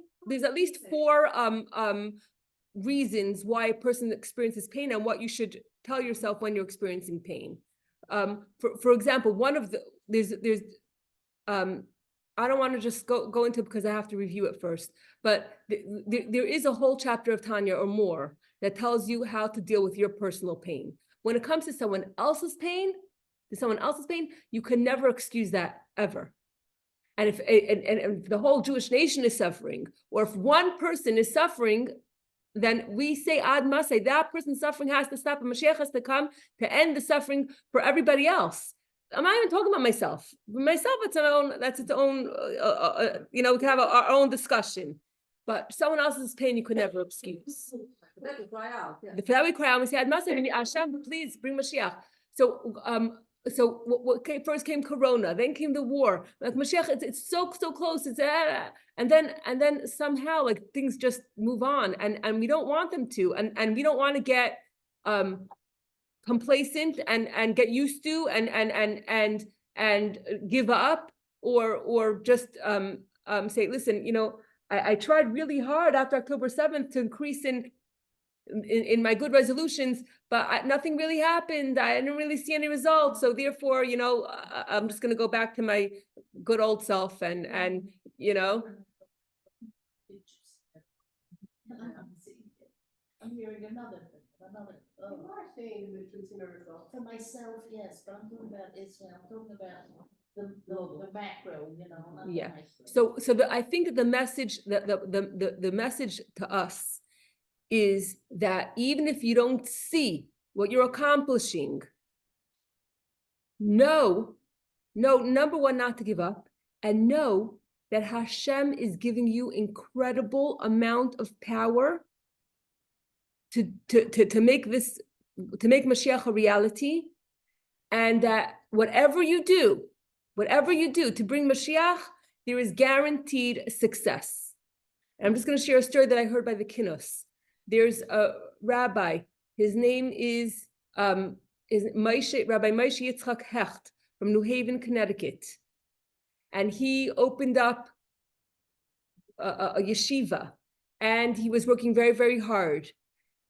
reasons why a person experiences pain and what you should tell yourself when you're experiencing pain. For example, one of there's I don't want to just go into it because I have to review it first, but there is a whole chapter of Tanya or more that tells you how to deal with your personal pain. When it comes to someone else's pain, you can never excuse that ever. And if the whole Jewish nation is suffering, or if one person is suffering, then we say Ad Masay, that person's suffering has to stop, and Mashiach has to come to end the suffering for everybody else. I'm not even talking about myself. For myself, that's its own, we can have our own discussion. But someone else's pain you could never excuse. For that we cry out. Yeah. For that we cry out and we say, Ad Masay, Hashem, please bring Mashiach. So first came Corona, then came the war. Like Mashiach, it's so close. And then somehow like things just move on, and we don't want them to, and we don't want to get complacent and get used to and give up or just say, listen, I tried really hard after October 7th to increase in my good resolutions, but nothing really happened. I didn't really see any results. So therefore, I'm just going to go back to my good old self and I'm hearing another. You are seeing the consumer results. For myself, yes, but I'm talking about Israel, I'm talking about the macro, not the Yeah. micro. I think that the message the message to us is that even if you don't see what you're accomplishing, know, number one, not to give up, and know that Hashem is giving you incredible amount of power to make Mashiach a reality, and that whatever you do to bring Mashiach, there is guaranteed success. And I'm just going to share a story that I heard by the Kinos. There's a rabbi, his name is Rabbi Moshe Yitzchak Hecht from New Haven, Connecticut. And he opened up a yeshiva, and he was working very, very hard.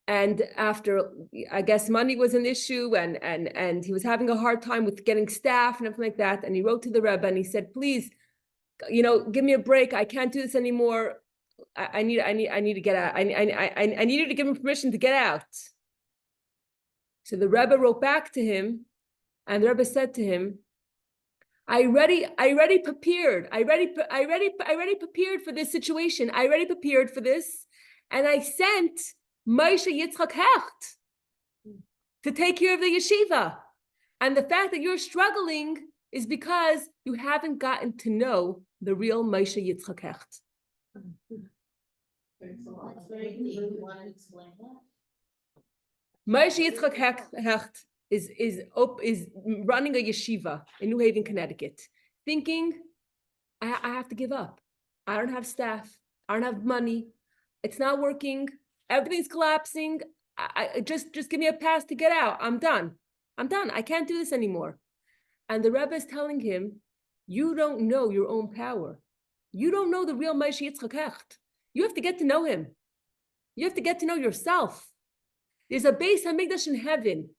And after, I guess, money was an issue, and he was having a hard time with getting staff and everything like that. And he wrote to the Rebbe and he said, please, give me a break. I can't do this anymore. I need to get out. I needed to give him permission to get out. So the Rebbe wrote back to him, and the Rebbe said to him, I already prepared. I already prepared for this situation. I already prepared for this, and I sent Moshe Yitzchak Hecht to take care of the yeshiva. And the fact that you're struggling is because you haven't gotten to know the real Moshe Yitzchak Hecht. Thanks a lot. That's very deep. You want to explain that? Moshe Yitzchak Hecht is running a yeshiva in New Haven, Connecticut, thinking, I have to give up. I don't have staff. I don't have money. It's not working. Everything's collapsing. I just give me a pass to get out. I'm done. I can't do this anymore. And the Rebbe is telling him, you don't know your own power. You don't know the real Moshe Yitzchak Hecht. You have to get to know him. You have to get to know yourself. There's a Beis Hamikdash in heaven.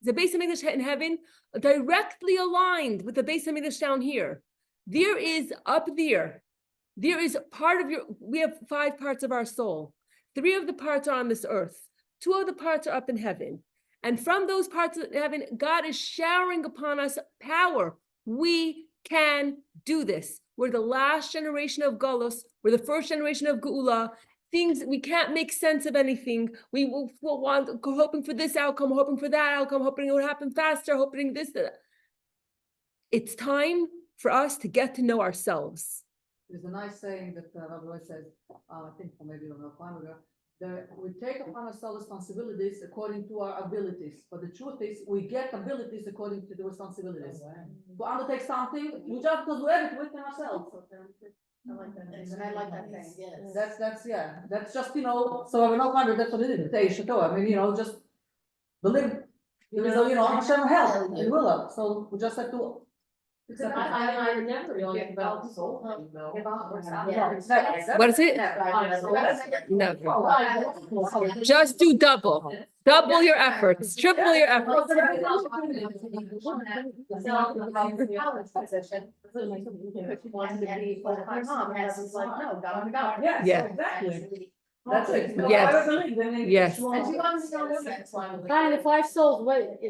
There's a Beis Hamikdash in heaven directly aligned with the Beis Hamikdash down here. There is up there. There is part of we have 5 parts of our soul. 3 of the parts are on this earth. 2 of the parts are up in heaven. And from those parts of heaven, God is showering upon us power. We can do this. We're the last generation of Galus. We're the first generation of Geula. Things, we can't make sense of anything. We will want, hoping for this outcome, hoping for that outcome, hoping it would happen faster, hoping this, that. It's time for us to get to know ourselves. There's a nice saying that Rabbi says, I think from maybe a long time ago, that we take upon ourselves responsibilities according to our abilities. But the truth is, we get abilities according to the responsibilities. To undertake something, we just do it within ourselves. I like that. And I like that thing. Yes. That's just, so we're not wondering, that's what it is, I mean, just believe, Hashem help, and will, so we just have to. Because I never really about soul. What is it? Never. Just do double. Double your efforts, triple your efforts. Yes, exactly. That's it. Yes. Yes. Kind of 5 souls, what, 2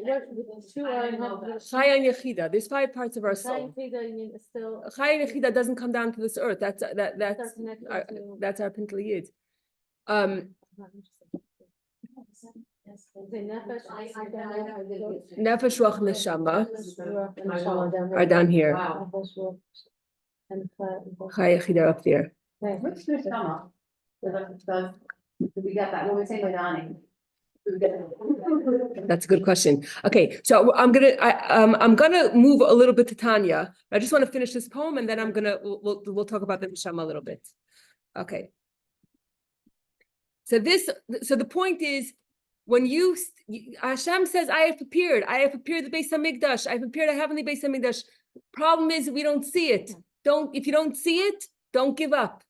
are in heaven. Chaya and Yechida, there's 5 parts of our soul. Still. Chaya and Yechida doesn't come down to this earth. That's our Pintel Yid. Nefesh, Ruach, Neshama are down here. Chaya Yechida are up there. What's Neshama? We got that, what we say by Donnie. That's a good question. Okay, so I'm gonna move a little bit to Tanya. I just want to finish this poem and then we'll talk about the Misham a little bit. Okay. So the point is, when Hashem says, I have prepared the Beis Hamikdash, I have prepared a heavenly Beis Hamikdash. Problem is, we don't see it. If you don't see it, don't give up.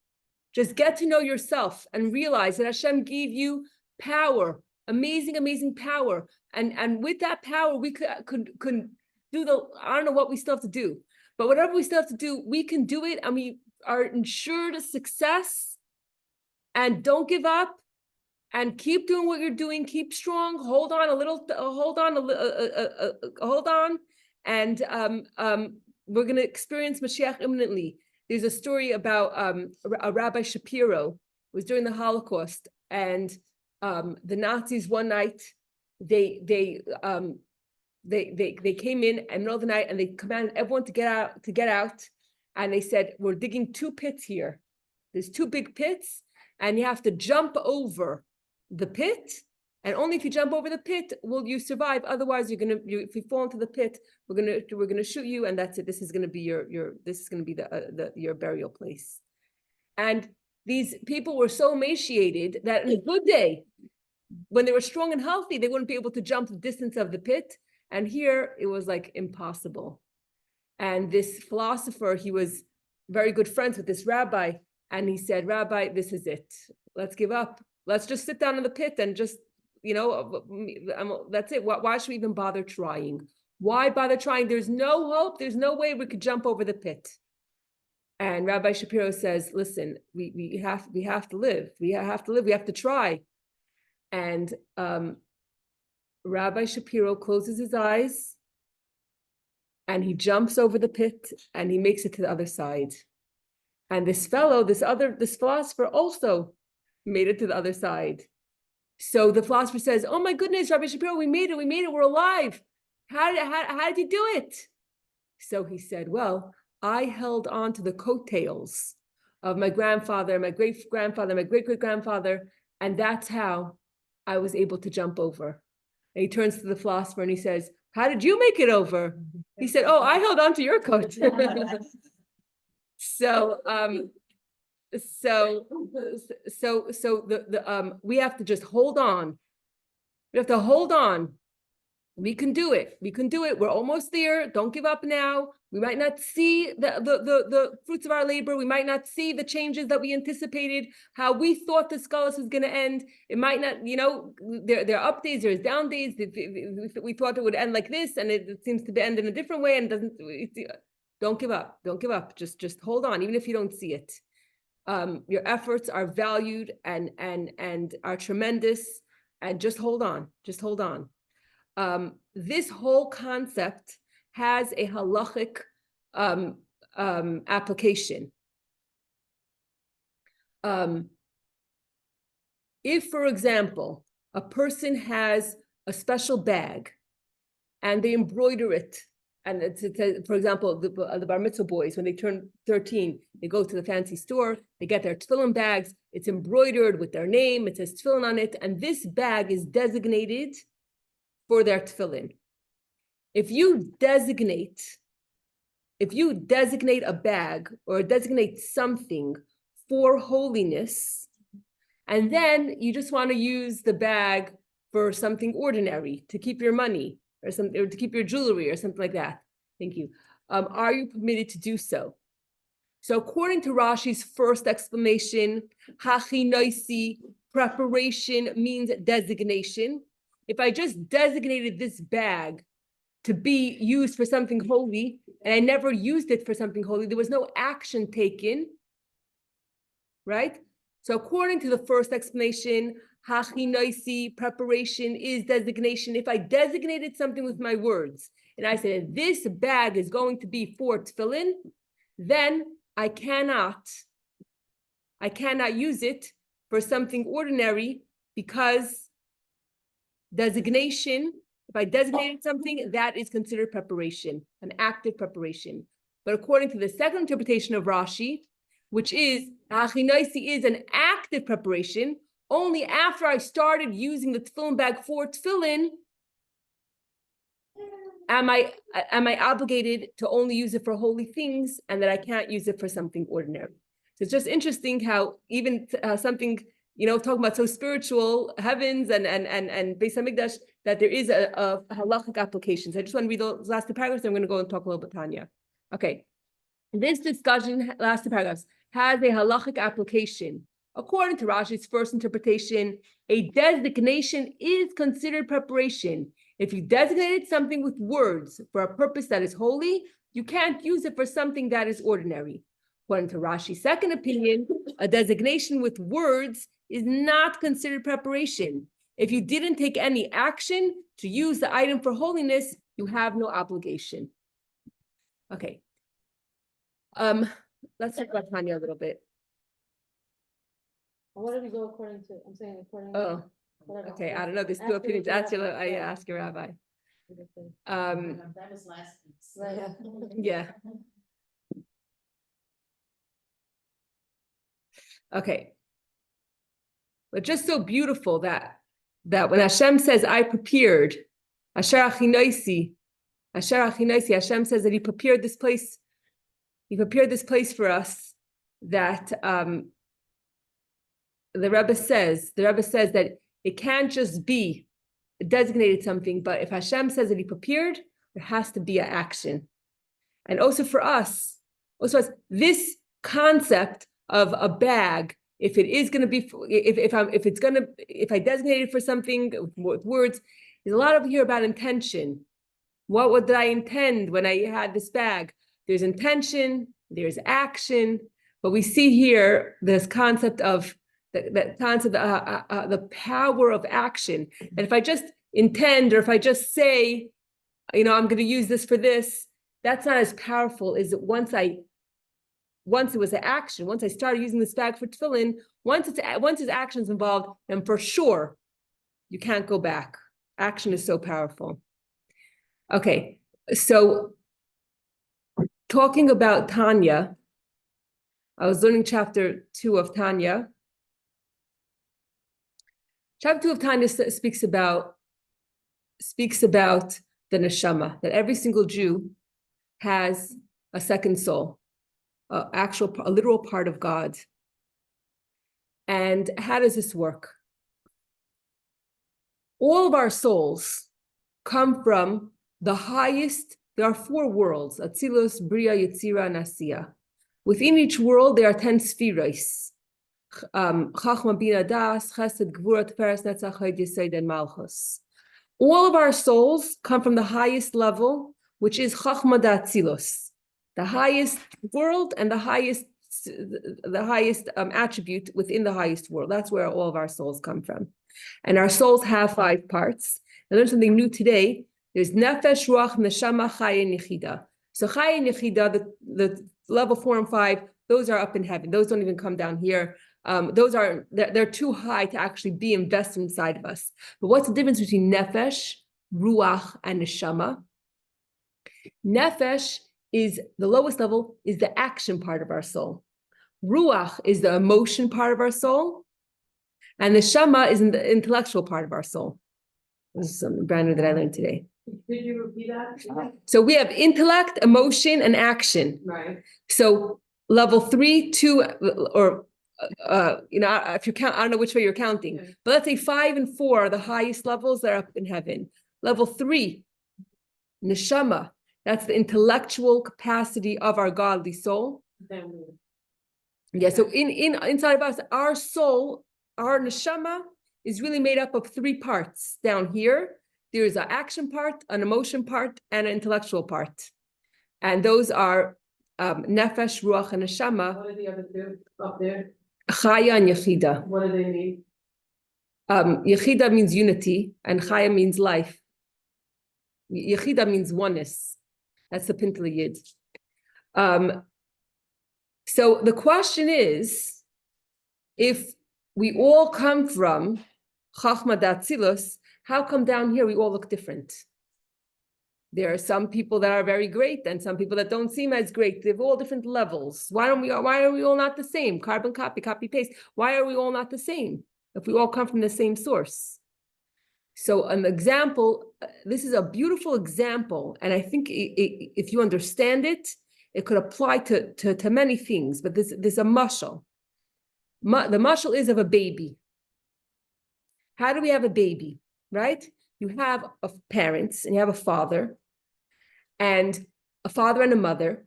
Just get to know yourself and realize that Hashem gave you power, amazing power. And with that power, we could do I don't know what we still have to do, but whatever we still have to do, we can do it, and we are ensured a success. And don't give up, and keep doing what you're doing. Keep strong. Hold on a little. Hold on. And we're going to experience Mashiach imminently. There's a story about a Rabbi Shapiro. It was during the Holocaust, and the Nazis one night they came in the middle of the night, and they commanded everyone to get out, and they said, we're digging 2 pits here. There's 2 big pits, and you have to jump over the pit, and only if you jump over the pit will you survive. Otherwise, if you fall into the pit, we're gonna shoot you, and that's it. This is gonna be your burial place. And these people were so emaciated that in a good day, when they were strong and healthy, they wouldn't be able to jump the distance of the pit. And here it was like impossible. And this philosopher, he was very good friends with this rabbi, and he said, Rabbi, this is it. Let's give up. Let's just sit down in the pit and just, that's it. Why should we even bother trying? Why bother trying? There's no hope. There's no way we could jump over the pit. And Rabbi Shapiro says, listen, we have to live. We have to live. We have to try. And Rabbi Shapiro closes his eyes, and he jumps over the pit, and he makes it to the other side. And this philosopher also made it to the other side. So the philosopher says, oh my goodness, Rabbi Shapiro, we made it, we're alive. How did you do it? So he said, well, I held on to the coattails of my grandfather, my great-grandfather, my great-great-grandfather, and that's how I was able to jump over. And he turns to the philosopher and he says, how did you make it over? He said, oh, I held on to your coat. So we have to just hold on. We have to hold on. We can do it. We're almost there. Don't give up now. We might not see the fruits of our labor. We might not see the changes that we anticipated, how we thought the Sichos was going to end. It might not, there are up days, there's down days. We thought it would end like this, and it seems to end in a different way, and doesn't. Don't give up. Don't give up. Just hold on, even if you don't see it. Your efforts are valued and are tremendous, and just hold on. Just hold on. This whole concept has a halachic application. If, for example, a person has a special bag and they embroider it, and for example, the bar mitzvah boys, when they turn 13, they go to the fancy store, they get their tefillin bags, it's embroidered with their name, it says tefillin on it, and this bag is designated for their tefillin. If you designate a bag or designate something for holiness, and then you just want to use the bag for something ordinary, to keep your money or something, or to keep your jewelry or something like that. Thank you. Are you permitted to do so? So according to Rashi's first explanation, hachinoisi, preparation means designation. If I just designated this bag to be used for something holy, and I never used it for something holy, there was no action taken, right? So according to the first explanation, hachinoisi, preparation is designation. If I designated something with my words, and I said, this bag is going to be for tefillin, then I cannot use it for something ordinary, because designation, if I designated something, that is considered preparation, an active preparation. But according to the second interpretation of Rashi, which is, hachinoisi is an active preparation, only after I started using the tefillin bag for tefillin am I obligated to only use it for holy things and that I can't use it for something ordinary. So it's just interesting how even something, talking about so spiritual, heavens and Beis Hamikdash, that there is a halachic application. So I just want to read those last two paragraphs, and I'm going to go and talk a little bit, Tanya. Okay. This discussion, last two paragraphs, has a halachic application. According to Rashi's first interpretation, a designation is considered preparation. If you designated something with words for a purpose that is holy, you can't use it for something that is ordinary. According to Rashi's second opinion, a designation with words is not considered preparation. If you didn't take any action to use the item for holiness, you have no obligation. Okay. Let's talk about Tanya a little bit. What did we go according to? I'm saying according. Oh, whatever. okay. I don't know. There's two Ask opinions. your Ask your, rabbi. ask your rabbi. That was last week's. Right. Yeah. Okay. But just so beautiful that when Hashem says, I prepared, Asher Achinoisi, Hashem says that He prepared this place. He prepared this place for us. That the Rebbe says that it can't just be designated something, but if Hashem says that He prepared, there has to be an action. And also for us, this concept of a bag, if it is going to be, if I designate it for something with words, there's a lot over here about intention. What did I intend when I had this bag? There's intention, there's action, but we see here this concept of the power of action. And if I just intend, or if I just say, I'm going to use this for this, that's not as powerful as once it was an action. Once I started using this bag for tefillin, once his action's involved, then for sure you can't go back. Action is so powerful. Okay, so talking about Tanya, I was learning chapter 2 of Tanya. Chapter 2 of Tanya speaks about the neshama, that every single Jew has a second soul, a literal part of God. And how does this work? All of our souls come from the highest. There are 4 worlds: Atzilus, Bria, Yetzira, and Asiya. Within each world, there are 10 spheros. Chachma, Bina, Das, Chesed, Gvura, Tiferes, Netzach, Hod, Yesod, and Malchus. All of our souls come from the highest level, which is Chachma Datzilus, the highest world and the highest attribute within the highest world. That's where all of our souls come from. And our souls have 5 parts. I learned something new today. There's Nefesh, Ruach, Neshama, Chaya, and Yechida. So Chaya and Yechida, the level 4 and 5, those are up in heaven. Those don't even come down here. They're too high to actually be invested inside of us. But what's the difference between Nefesh, Ruach, and Neshama? Nefesh is the lowest level, is the action part of our soul. Ruach is the emotion part of our soul. And Neshama is in the intellectual part of our soul. This is something brand new that I learned today. Did you repeat that? So we have intellect, emotion, and action. Right. So level 3, 2, or if you count, I don't know which way you're counting, but let's say 5 and 4 are the highest levels that are up in heaven. Level 3, neshama, that's the intellectual capacity of our godly soul. Yeah, so inside of us, our soul, our neshama is really made up of 3 parts. Down here, there's an action part, an emotion part, and an intellectual part. And those are nefesh, ruach, and neshama. What are the other 2 up there? Chaya and yechida. What do they mean? Yechida means unity, and chaya means life. Yechida means oneness. That's the Pintel Yid. So the question is, if we all come from Chachma Datzilus, how come down here we all look different? There are some people that are very great and some people that don't seem as great. They have all different levels. Why are we all not the same? Carbon copy, copy paste. Why are we all not the same? if we all come from the same source? So an example, this is a beautiful example, and I think if you understand it, it could apply to many things, but this a mashal. The mashal is of a baby. How do we have a baby, right? You have parents, and you have a father and a mother,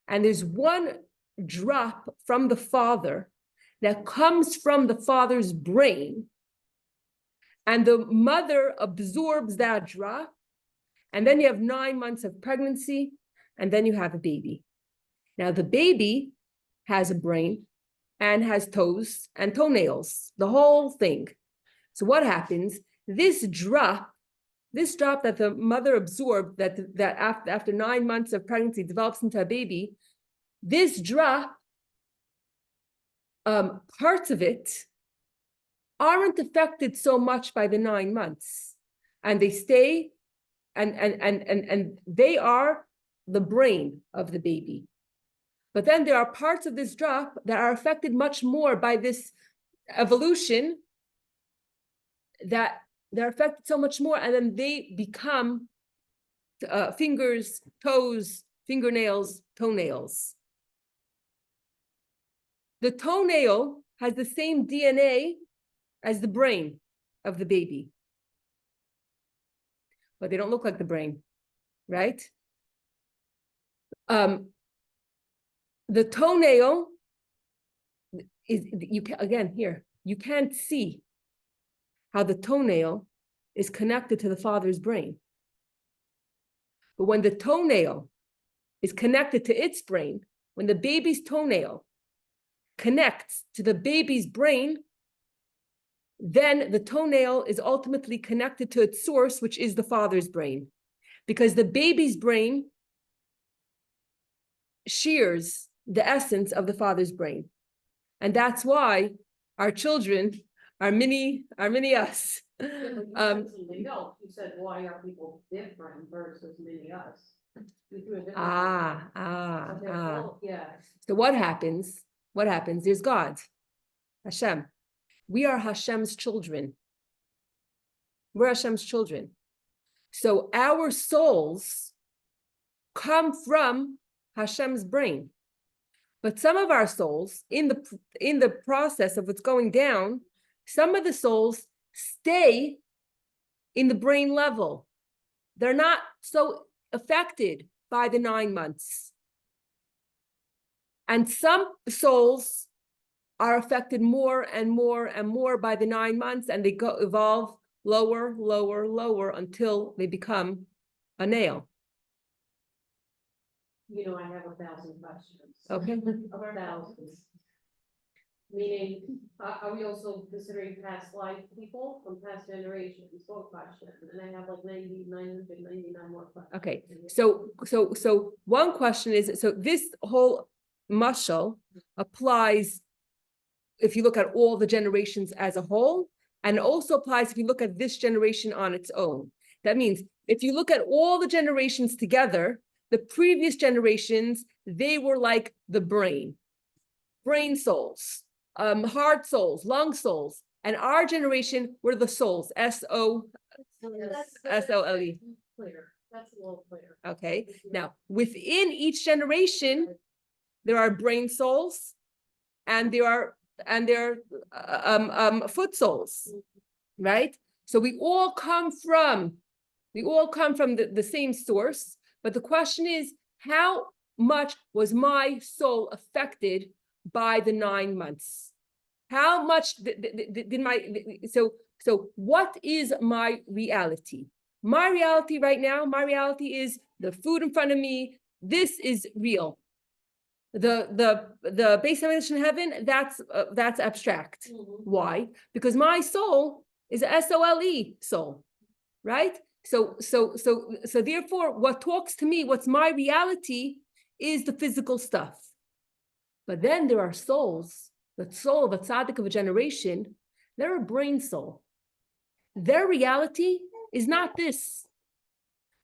and there's one drop from the father that comes from the father's brain, and the mother absorbs that drop, and then you have 9 months of pregnancy, and then you have a baby. Now the baby has a brain and has toes and toenails, the whole thing. So what happens? This drop that the mother absorbed, that after 9 months of pregnancy develops into a baby, this drop, parts of it aren't affected so much by the 9 months, and they stay, and they are the brain of the baby. But then there are parts of this drop that are affected much more by this evolution, that they're affected so much more, and then they become fingers, toes, fingernails, toenails. The toenail has the same DNA as the brain of the baby, but they don't look like the brain, right? The toenail is, you can't see how the toenail is connected to the father's brain. But when the toenail is connected to its brain, when the baby's toenail connects to the baby's brain, then the toenail is ultimately connected to its source, which is the father's brain. Because the baby's brain shares the essence of the father's brain. And that's why our children are mini us. You said, why are people different versus many us? Yeah. So what happens? There's God, Hashem. We are Hashem's children. We're Hashem's children. So our souls come from Hashem's brain. But some of our souls, in the process of what's going down, some of the souls stay in the brain level. They're not so affected by the 9 months. And some souls are affected more and more and more by the 9 months, and they evolve lower until they become a nail. You know, I have 1,000 questions. Okay. Over thousands. Meaning, are we also considering past life people from past generations? One question, and I have like 999 more questions. Okay. So one question is, so this whole mashal applies if you look at all the generations as a whole, and also applies if you look at this generation on its own. That means if you look at all the generations together, the previous generations, they were like the brain souls, heart souls, lung souls, and our generation were the souls, S-O-S-O-L-E. Clear. That's a little clear. Okay. Now, within each generation, there are brain souls, and there are foot souls, right? So we all come from the same source, but the question is, how much was my soul affected by the 9 months? How much did so what is my reality? My reality right now, is the food in front of me. This is real. The base of English in heaven, that's abstract. Why? Because my soul is a S-O-L-E soul, right? So therefore, what talks to me, what's my reality, is the physical stuff. But then there are souls, the soul of a tzaddik of a generation, they're a brain soul. Their reality is not this.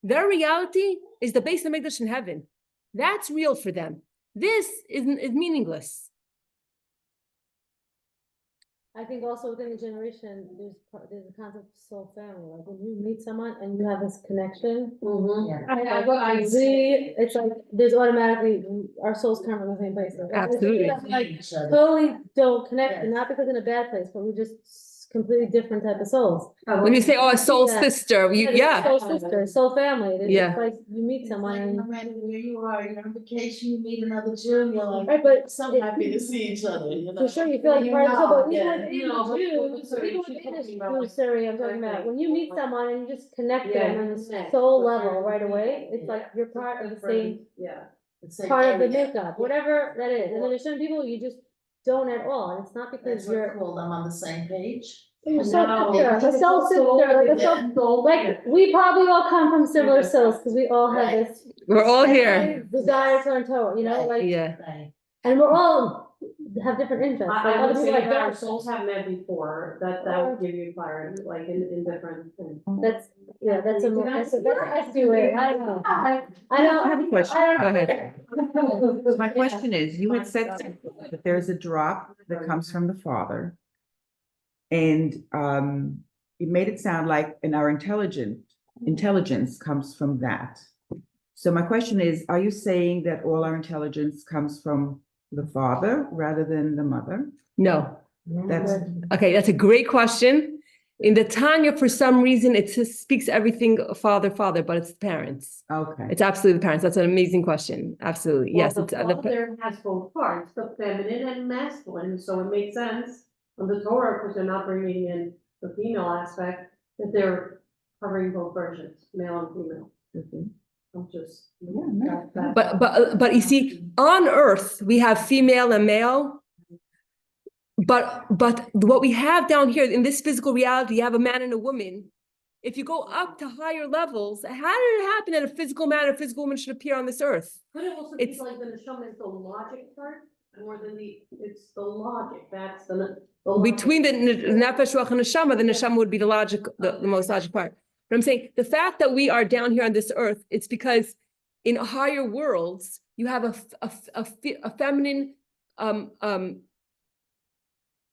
Their reality is the base of English in heaven. That's real for them. This is meaningless. I think also within the generation, there's a concept of soul family, like when you meet someone and you have this connection. It's like, there's automatically, our souls come from the same place. Absolutely. Like, totally don't connect, and not because in a bad place, but we're just completely different type of souls. When you say, oh, a soul Yeah. sister, yeah. Soul sister, soul family, it's Yeah. like you meet It's someone like and. no matter where you are, you're on vacation, you meet another Jew, you're like, Right, but so happy to see each other, you know? for sure, you feel like You part of the soul, but know, even yeah. within You know, the but- Jews, sorry, even she's within talking the about, Jewish area, I'm talking about, when you meet someone and you just connect with Yeah, them on you this connect. soul level right away, it's like you're part of the same, Yeah. It's like part of the area. makeup, whatever that is, and then there's some people you just don't at all, and it's not because That's what you're. cool, I'm on the same page. Your soul No, sister, a soul sister, like a soul, like, we probably all come from similar souls, because we all have Right. this. We're all here. Desire to learn Torah, you know, Right. like, Yeah. Right. and we're all have different interests, like I other would people say like that our that, souls have met before, that would give you clarity, like in different things. that's, yeah, that's a more, that's a way, I don't know. I don't. I have a question. I don't- Go ahead. So my question is, you had said that there's a drop that comes from the Father. And you made it sound like in our intelligence comes from that. So my question is, are you saying that all our intelligence comes from the Father rather than the mother? No. That's, Okay, that's a great question. In the Tanya, for some reason, it just speaks everything father, but it's the parents. okay. It's absolutely the parents. That's an amazing question. Absolutely. Yes. Well, It's, the father has both parts, the feminine and masculine, so it makes sense on the Torah, because they're not bringing in the female aspect, that they're covering both versions, male and female. Okay. I'm just. Yeah, no. but you see, on earth, we have female and male. But what we have down here in this physical reality, you have a man and a woman. If you go up to higher levels, how did it happen that a physical man and a physical woman should appear on this earth? Could it also be It's- like the neshama is the logic part, more than it's the logic, that's the. Between the nefesh, ruach, and the neshama would be the logic, the most logic part. But I'm saying the fact that we are down here on this earth, it's because in higher worlds, you have a feminine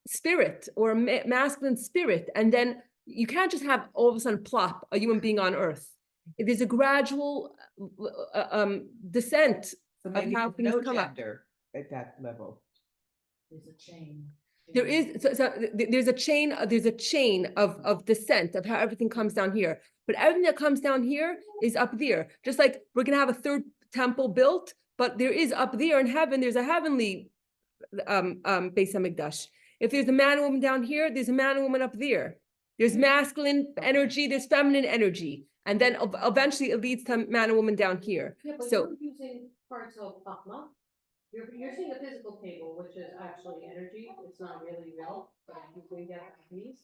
spirit or a masculine spirit, and then you can't just have all of a sudden plop a human being on earth. There's a gradual descent So of maybe how things no come up. gender at that level. There's a chain. There is there's a chain of descent of how everything comes down here, but everything that comes down here is up there. Just like we're gonna have a third temple built, but there is up there in heaven. There's a heavenly Beis Hamikdash. If there's a man and woman down here, there's a man and woman up there. There's masculine energy, there's feminine energy, and then eventually it leads to man and woman down here. Yeah, but So you're using parts of Chachma. You're seeing a physical table, which is actually energy, it's not really real, but you can get these.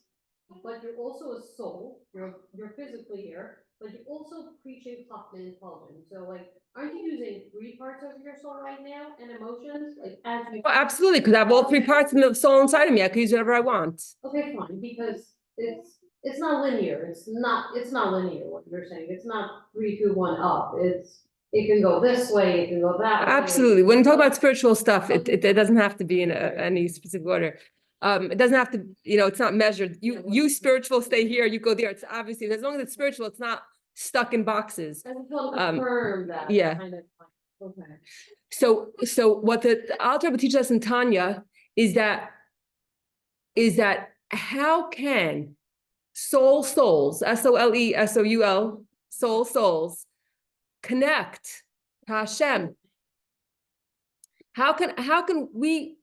But you're also a soul, you're physically here, but you're also preaching Chachma intelligence, so like, aren't you using 3 parts of your soul right now, and emotions, like as you. oh, absolutely, because I have all 3 parts of the soul inside of me. I can use whatever I want. Okay, fine, because it's not linear, it's not linear, what you're saying, it's not 3, 2, 1 up, it can go this way, it can go that way. Absolutely. When you talk about spiritual stuff, it doesn't have to be in any specific order. It doesn't have to, it's not measured. You spiritual, stay here, you go there. It's obviously, as long as it's spiritual, it's not stuck in boxes. I just want to Um, confirm that. yeah. kind of, okay. So what the Alter Rebbe teaches us in Tanya is that how can souls, SOLE, souls, connect to Hashem? How can we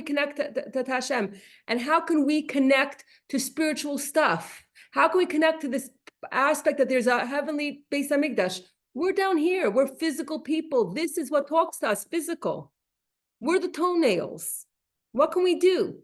connect to Hashem? And how can we connect to spiritual stuff? How can we connect to this aspect that there's a heavenly Beis Hamikdash? We're down here. We're physical people. This is what talks to us, physical. We're the toenails. What can we do?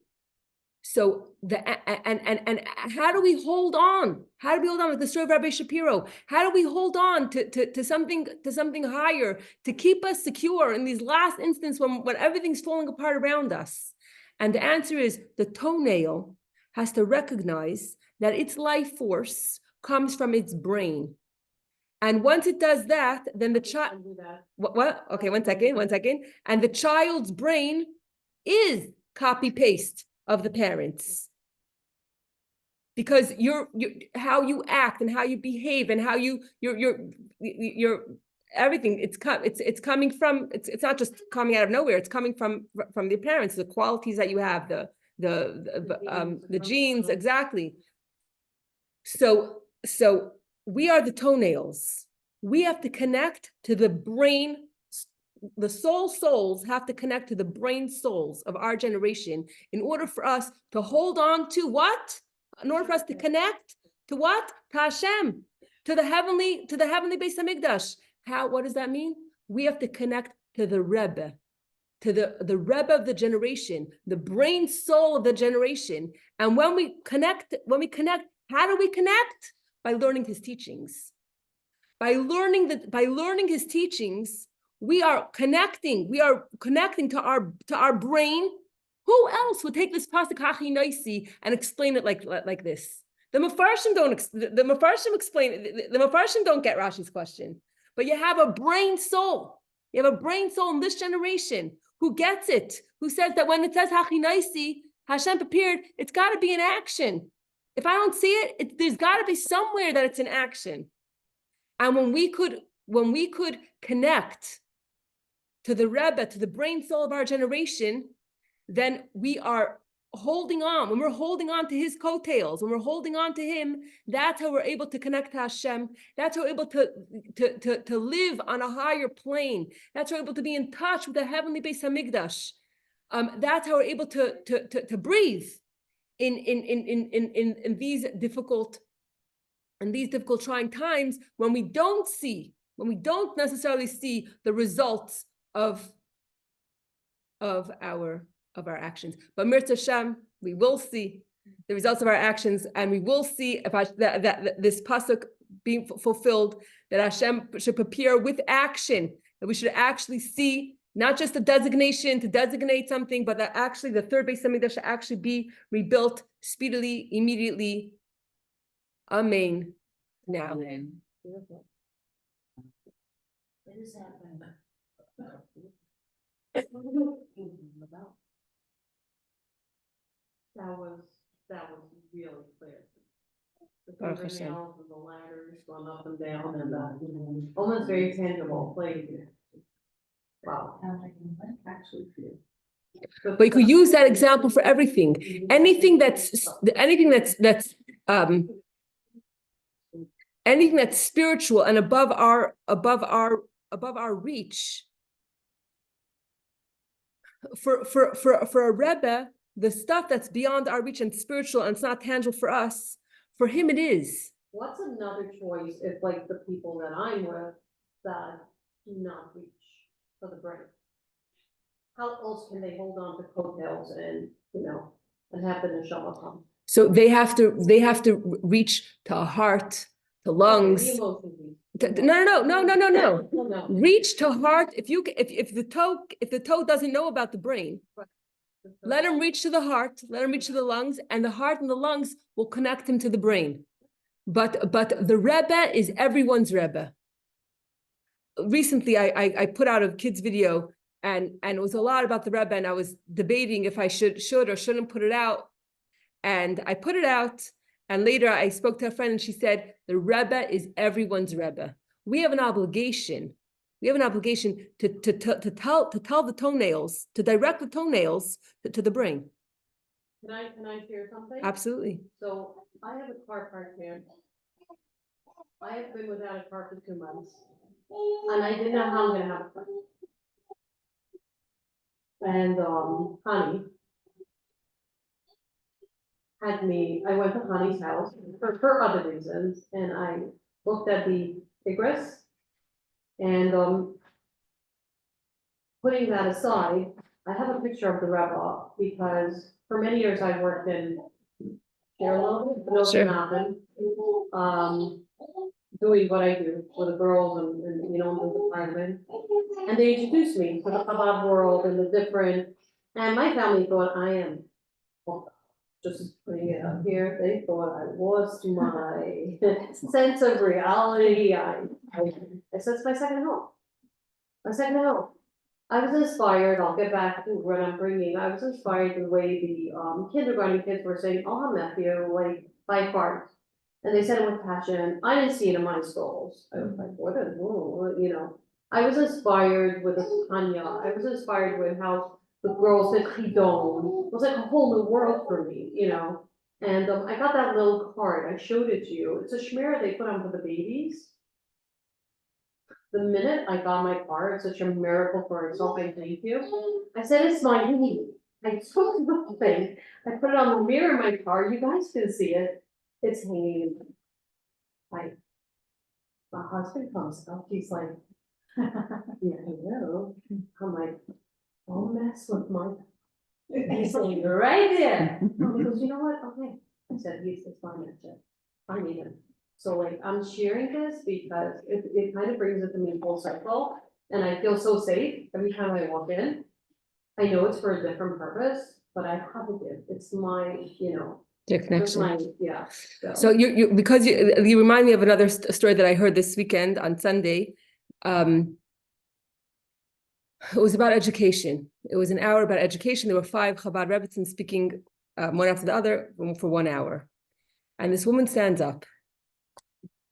So and how do we hold on? How do we hold on with the story of Rabbi Shapiro? How do we hold on to something higher to keep us secure in these last instants when everything's falling apart around us? And the answer is the toenail has to recognize that its life force comes from its brain. And once it does that, then the child, Do that. what? Okay, one second. And the child's brain is copy paste of the parents. Because you're how you act and how you behave and how you're everything, it's coming from, it's not just coming out of nowhere, it's coming from the parents, the qualities that you have, the genes, exactly. So we are the toenails. We have to connect to the brain. The souls have to connect to the brain souls of our generation in order for us to hold on to what? In order for us to connect to what? To Hashem, to the heavenly Beis Hamikdash. What does that mean? We have to connect to the Rebbe, to the Rebbe of the generation, the brain soul of the generation. And when we connect, how do we connect? By learning his teachings. By learning his teachings, we are connecting to our brain. Who else would take this pasuk Hachi Noisi and explain it like this? The Mefarshim don't get Rashi's question, but you have a brain soul. You have a brain soul in this generation who gets it, who says that when it says Hachi Noisi, Hashem prepared, it's got to be in action. If I don't see it, there's got to be somewhere that it's in action. And when we could connect to the Rebbe, to the brain soul of our generation, then we are holding on. When we're holding on to his coattails, when we're holding on to him, that's how we're able to connect to Hashem. That's how we're able to live on a higher plane. That's how we're able to be in touch with the heavenly Beis Hamikdash. That's how we're able to breathe in these difficult trying times when we don't necessarily see the results of our actions. But Mirza Hashem, we will see the results of our actions, and we will see that this pasuk being fulfilled, that Hashem should prepare with action, that we should actually see not just a designation to designate something, but that actually the third Beis Hamikdash should actually be rebuilt speedily, immediately. Amen. Now. What is happening? That was really clear. The Baruch Hashem. fingernails and the ladders going up and down and almost very tangible, like, wow. Actually, But you could use that example for everything. Anything that's spiritual and above our reach. For a Rebbe, the stuff that's beyond our reach and spiritual and it's not tangible for us, for him it is. What's another choice if like the people that I'm with that do not reach for the brain? How else can they hold on to coattails and, and have the neshama come? So they have to reach to a heart, to lungs. Okay, the emotion piece. No. Reach to heart. If the toe doesn't know about the brain, let him reach to the heart, let him reach to the lungs, and the heart and the lungs will connect him to the brain. But the Rebbe is everyone's Rebbe. Recently, I put out a kids video, and it was a lot about the Rebbe, and I was debating if I should or shouldn't put it out. And I put it out, and later I spoke to a friend, and she said, the Rebbe is everyone's Rebbe. We have an obligation. We have an obligation to tell the toenails, to direct the toenails to the brain. Can I share something? Absolutely. So I have a car parked here. I have been without a car for 2 months. And I didn't know how I'm gonna have a car. And Connie I went to Connie's house for other reasons, and I looked at the Tigris. And putting that aside, I have a picture of the Rebbe because for many years I worked in share a little bit, but Sure. nothing. Doing what I do for the girls and in the department. And they introduced me to the Chabad world and the different, and my family thought I am, well, just putting it up here, they thought I lost my sense of reality. I said it's my second home. My second home. I was inspired, I'll get back to what I'm bringing, I was inspired the way the kindergarten kids were saying, oh, Matthew, like, by heart. And they said it with passion, I didn't see it in my schools, I was like, what a, you know. I was inspired with the Tanya, I was inspired with how the girls said chidon, it was like a whole new world for me, you know. And I got that little card, I showed it to you, it's a shmira they put on for the babies. The minute I got my car, it's such a miracle for itself, and thank you. I said, it's my need. I took the thing, I put it on the mirror in my car, you guys can see it. It's hanging in my husband comes up, he's like, yeah, I know. I'm like, don't mess with my. He's saying, right there. He goes, you know what? Okay. I said, it's fine, that's it. I need him. So like, I'm sharing this because it kind of brings it to me full circle, and I feel so safe every time I walk in. I know it's for a different purpose, but I have a gift. It's my, you know, The it's connection. my, yeah. So you because you remind me of another story that I heard this weekend on Sunday. It was about education. It was an hour about education. There were 5 Chabad Rebbetzin speaking one after the other for 1 hour. And this woman stands up.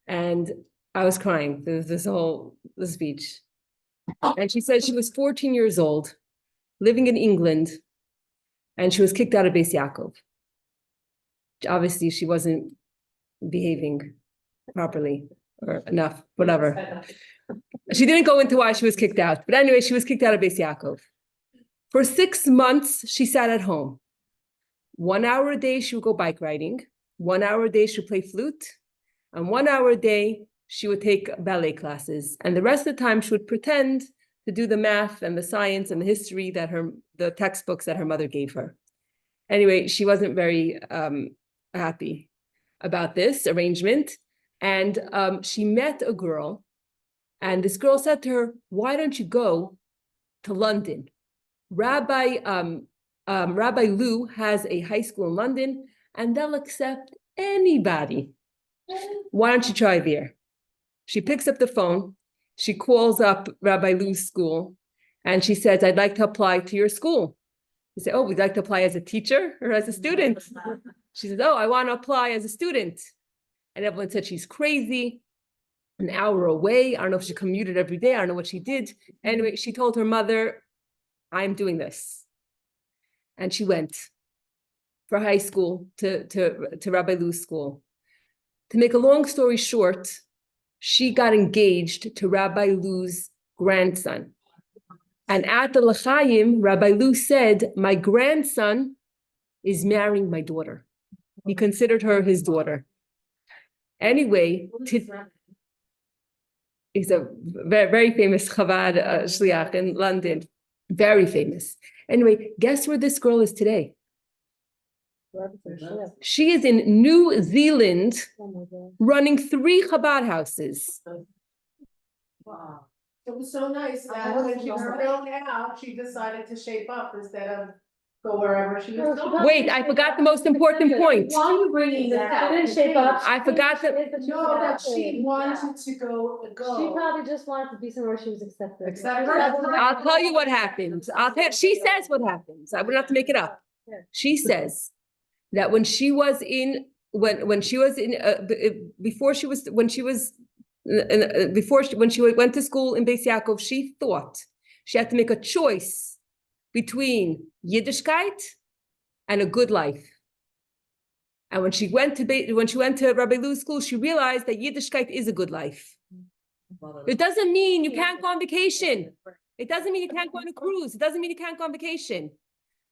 And I was crying. There was the speech. And she said she was 14 years old, living in England, and she was kicked out of Beis Yaakov. Obviously, she wasn't behaving properly or enough, whatever. She didn't go into why she was kicked out. But anyway, she was kicked out of Beis Yaakov. For 6 months, she sat at home. 1 hour a day, she would go bike riding. 1 hour a day, she would play flute. And 1 hour a day, she would take ballet classes. And the rest of the time, she would pretend to do the math and the science and the history that the textbooks that her mother gave her. Anyway, she wasn't very happy about this arrangement. And she met a girl. And this girl said to her, why don't you go to London? Rabbi Lou has a high school in London, and they'll accept anybody. Why don't you try there? She picks up the phone. She calls up Rabbi Lou's school, and she says, I'd like to apply to your school. He said, oh, would you like to apply as a teacher or as a student? She says, oh, I want to apply as a student. And everyone said she's crazy. An hour away. I don't know if she commuted every day. I don't know what she did. Anyway, she told her mother, I'm doing this. And she went for high school to Rabbi Lou's school. To make a long story short, she got engaged to Rabbi Lou's grandson. And at the L'chaim, Rabbi Lou said, my grandson is marrying my daughter. He considered her his daughter. Anyway, he's a very, very famous Chabad shliach in London. Very famous. Anyway, guess where this girl is today? She is in New Zealand running 3 Chabad houses. Wow. It was so nice that when she was thrown out, she decided to shape up instead of go wherever she was going. Wait, I forgot the most important point. Why are you bringing this out? Didn't shape up. I forgot that. No, that she wanted to go. She probably just wanted to be somewhere she was accepted. Exactly. I'll tell you what happens. She says what happens. I wouldn't have to make it up. She says that when she was in when she went to school in Beis Yaakov, she thought she had to make a choice between Yiddishkeit and a good life. And when she went to Rabbi Lou's school, she realized that Yiddishkeit is a good life. It doesn't mean you can't go on vacation. It doesn't mean you can't go on a cruise. It doesn't mean you can't go on vacation.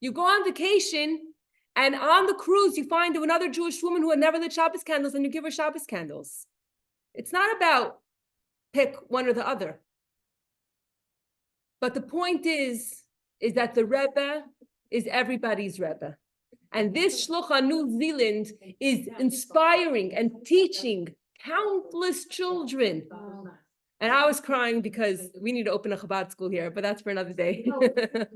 You go on vacation, and on the cruise, you find another Jewish woman who had never lit Shabbos candles, and you give her Shabbos candles. It's not about pick one or the other. But the point is that the Rebbe is everybody's Rebbe. And this shluch on New Zealand is inspiring and teaching countless children. And I was crying because we need to open a Chabad school here, but that's for another day. But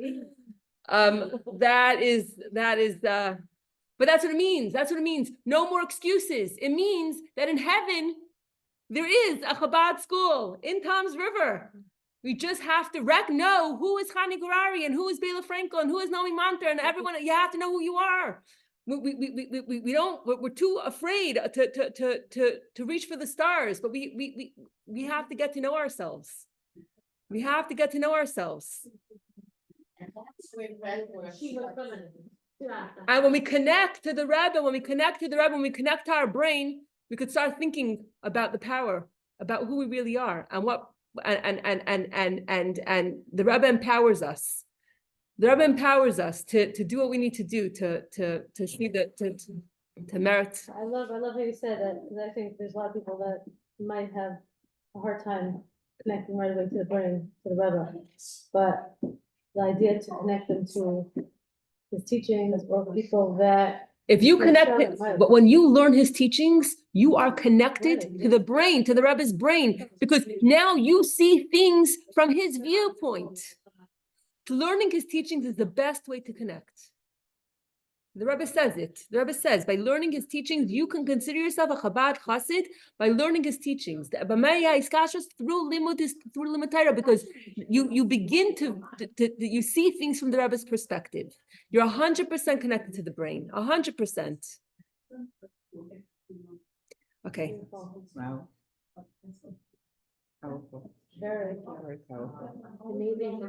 that's what it means. That's what it means. No more excuses. It means that in heaven, there is a Chabad school in Tom's River. We just have to know who is Chani Gurari and who is Bela Frankel and who is Naomi Manter and everyone. You have to know who you are. We don't. We're too afraid to reach for the stars. But we have to get to know ourselves. We have to get to know ourselves. And that's where red words. And when we connect to the Rebbe, when we connect to our brain, we could start thinking about the power, about who we really are, and what, and the Rebbe empowers us. The Rebbe empowers us to do what we need to do to see to merit. I love how you said that, because I think there's a lot of people that might have a hard time connecting right away to the brain, to the Rebbe. But the idea to connect them to his teachings or people that. If you connect Sure, it, right. but when you learn his teachings, you are connected to the brain, to the Rebbe's brain, because now you see things from his viewpoint. Learning his teachings is the best way to connect. The Rebbe says it. The Rebbe says, by learning his teachings, you can consider yourself a Chabad Chassid by learning his teachings. The Abamaya is kashas through Limud Torah, because you begin to you see things from the Rebbe's perspective. You're 100% connected to the brain, 100%. Okay. Wow. Powerful. Very Very powerful. amazing.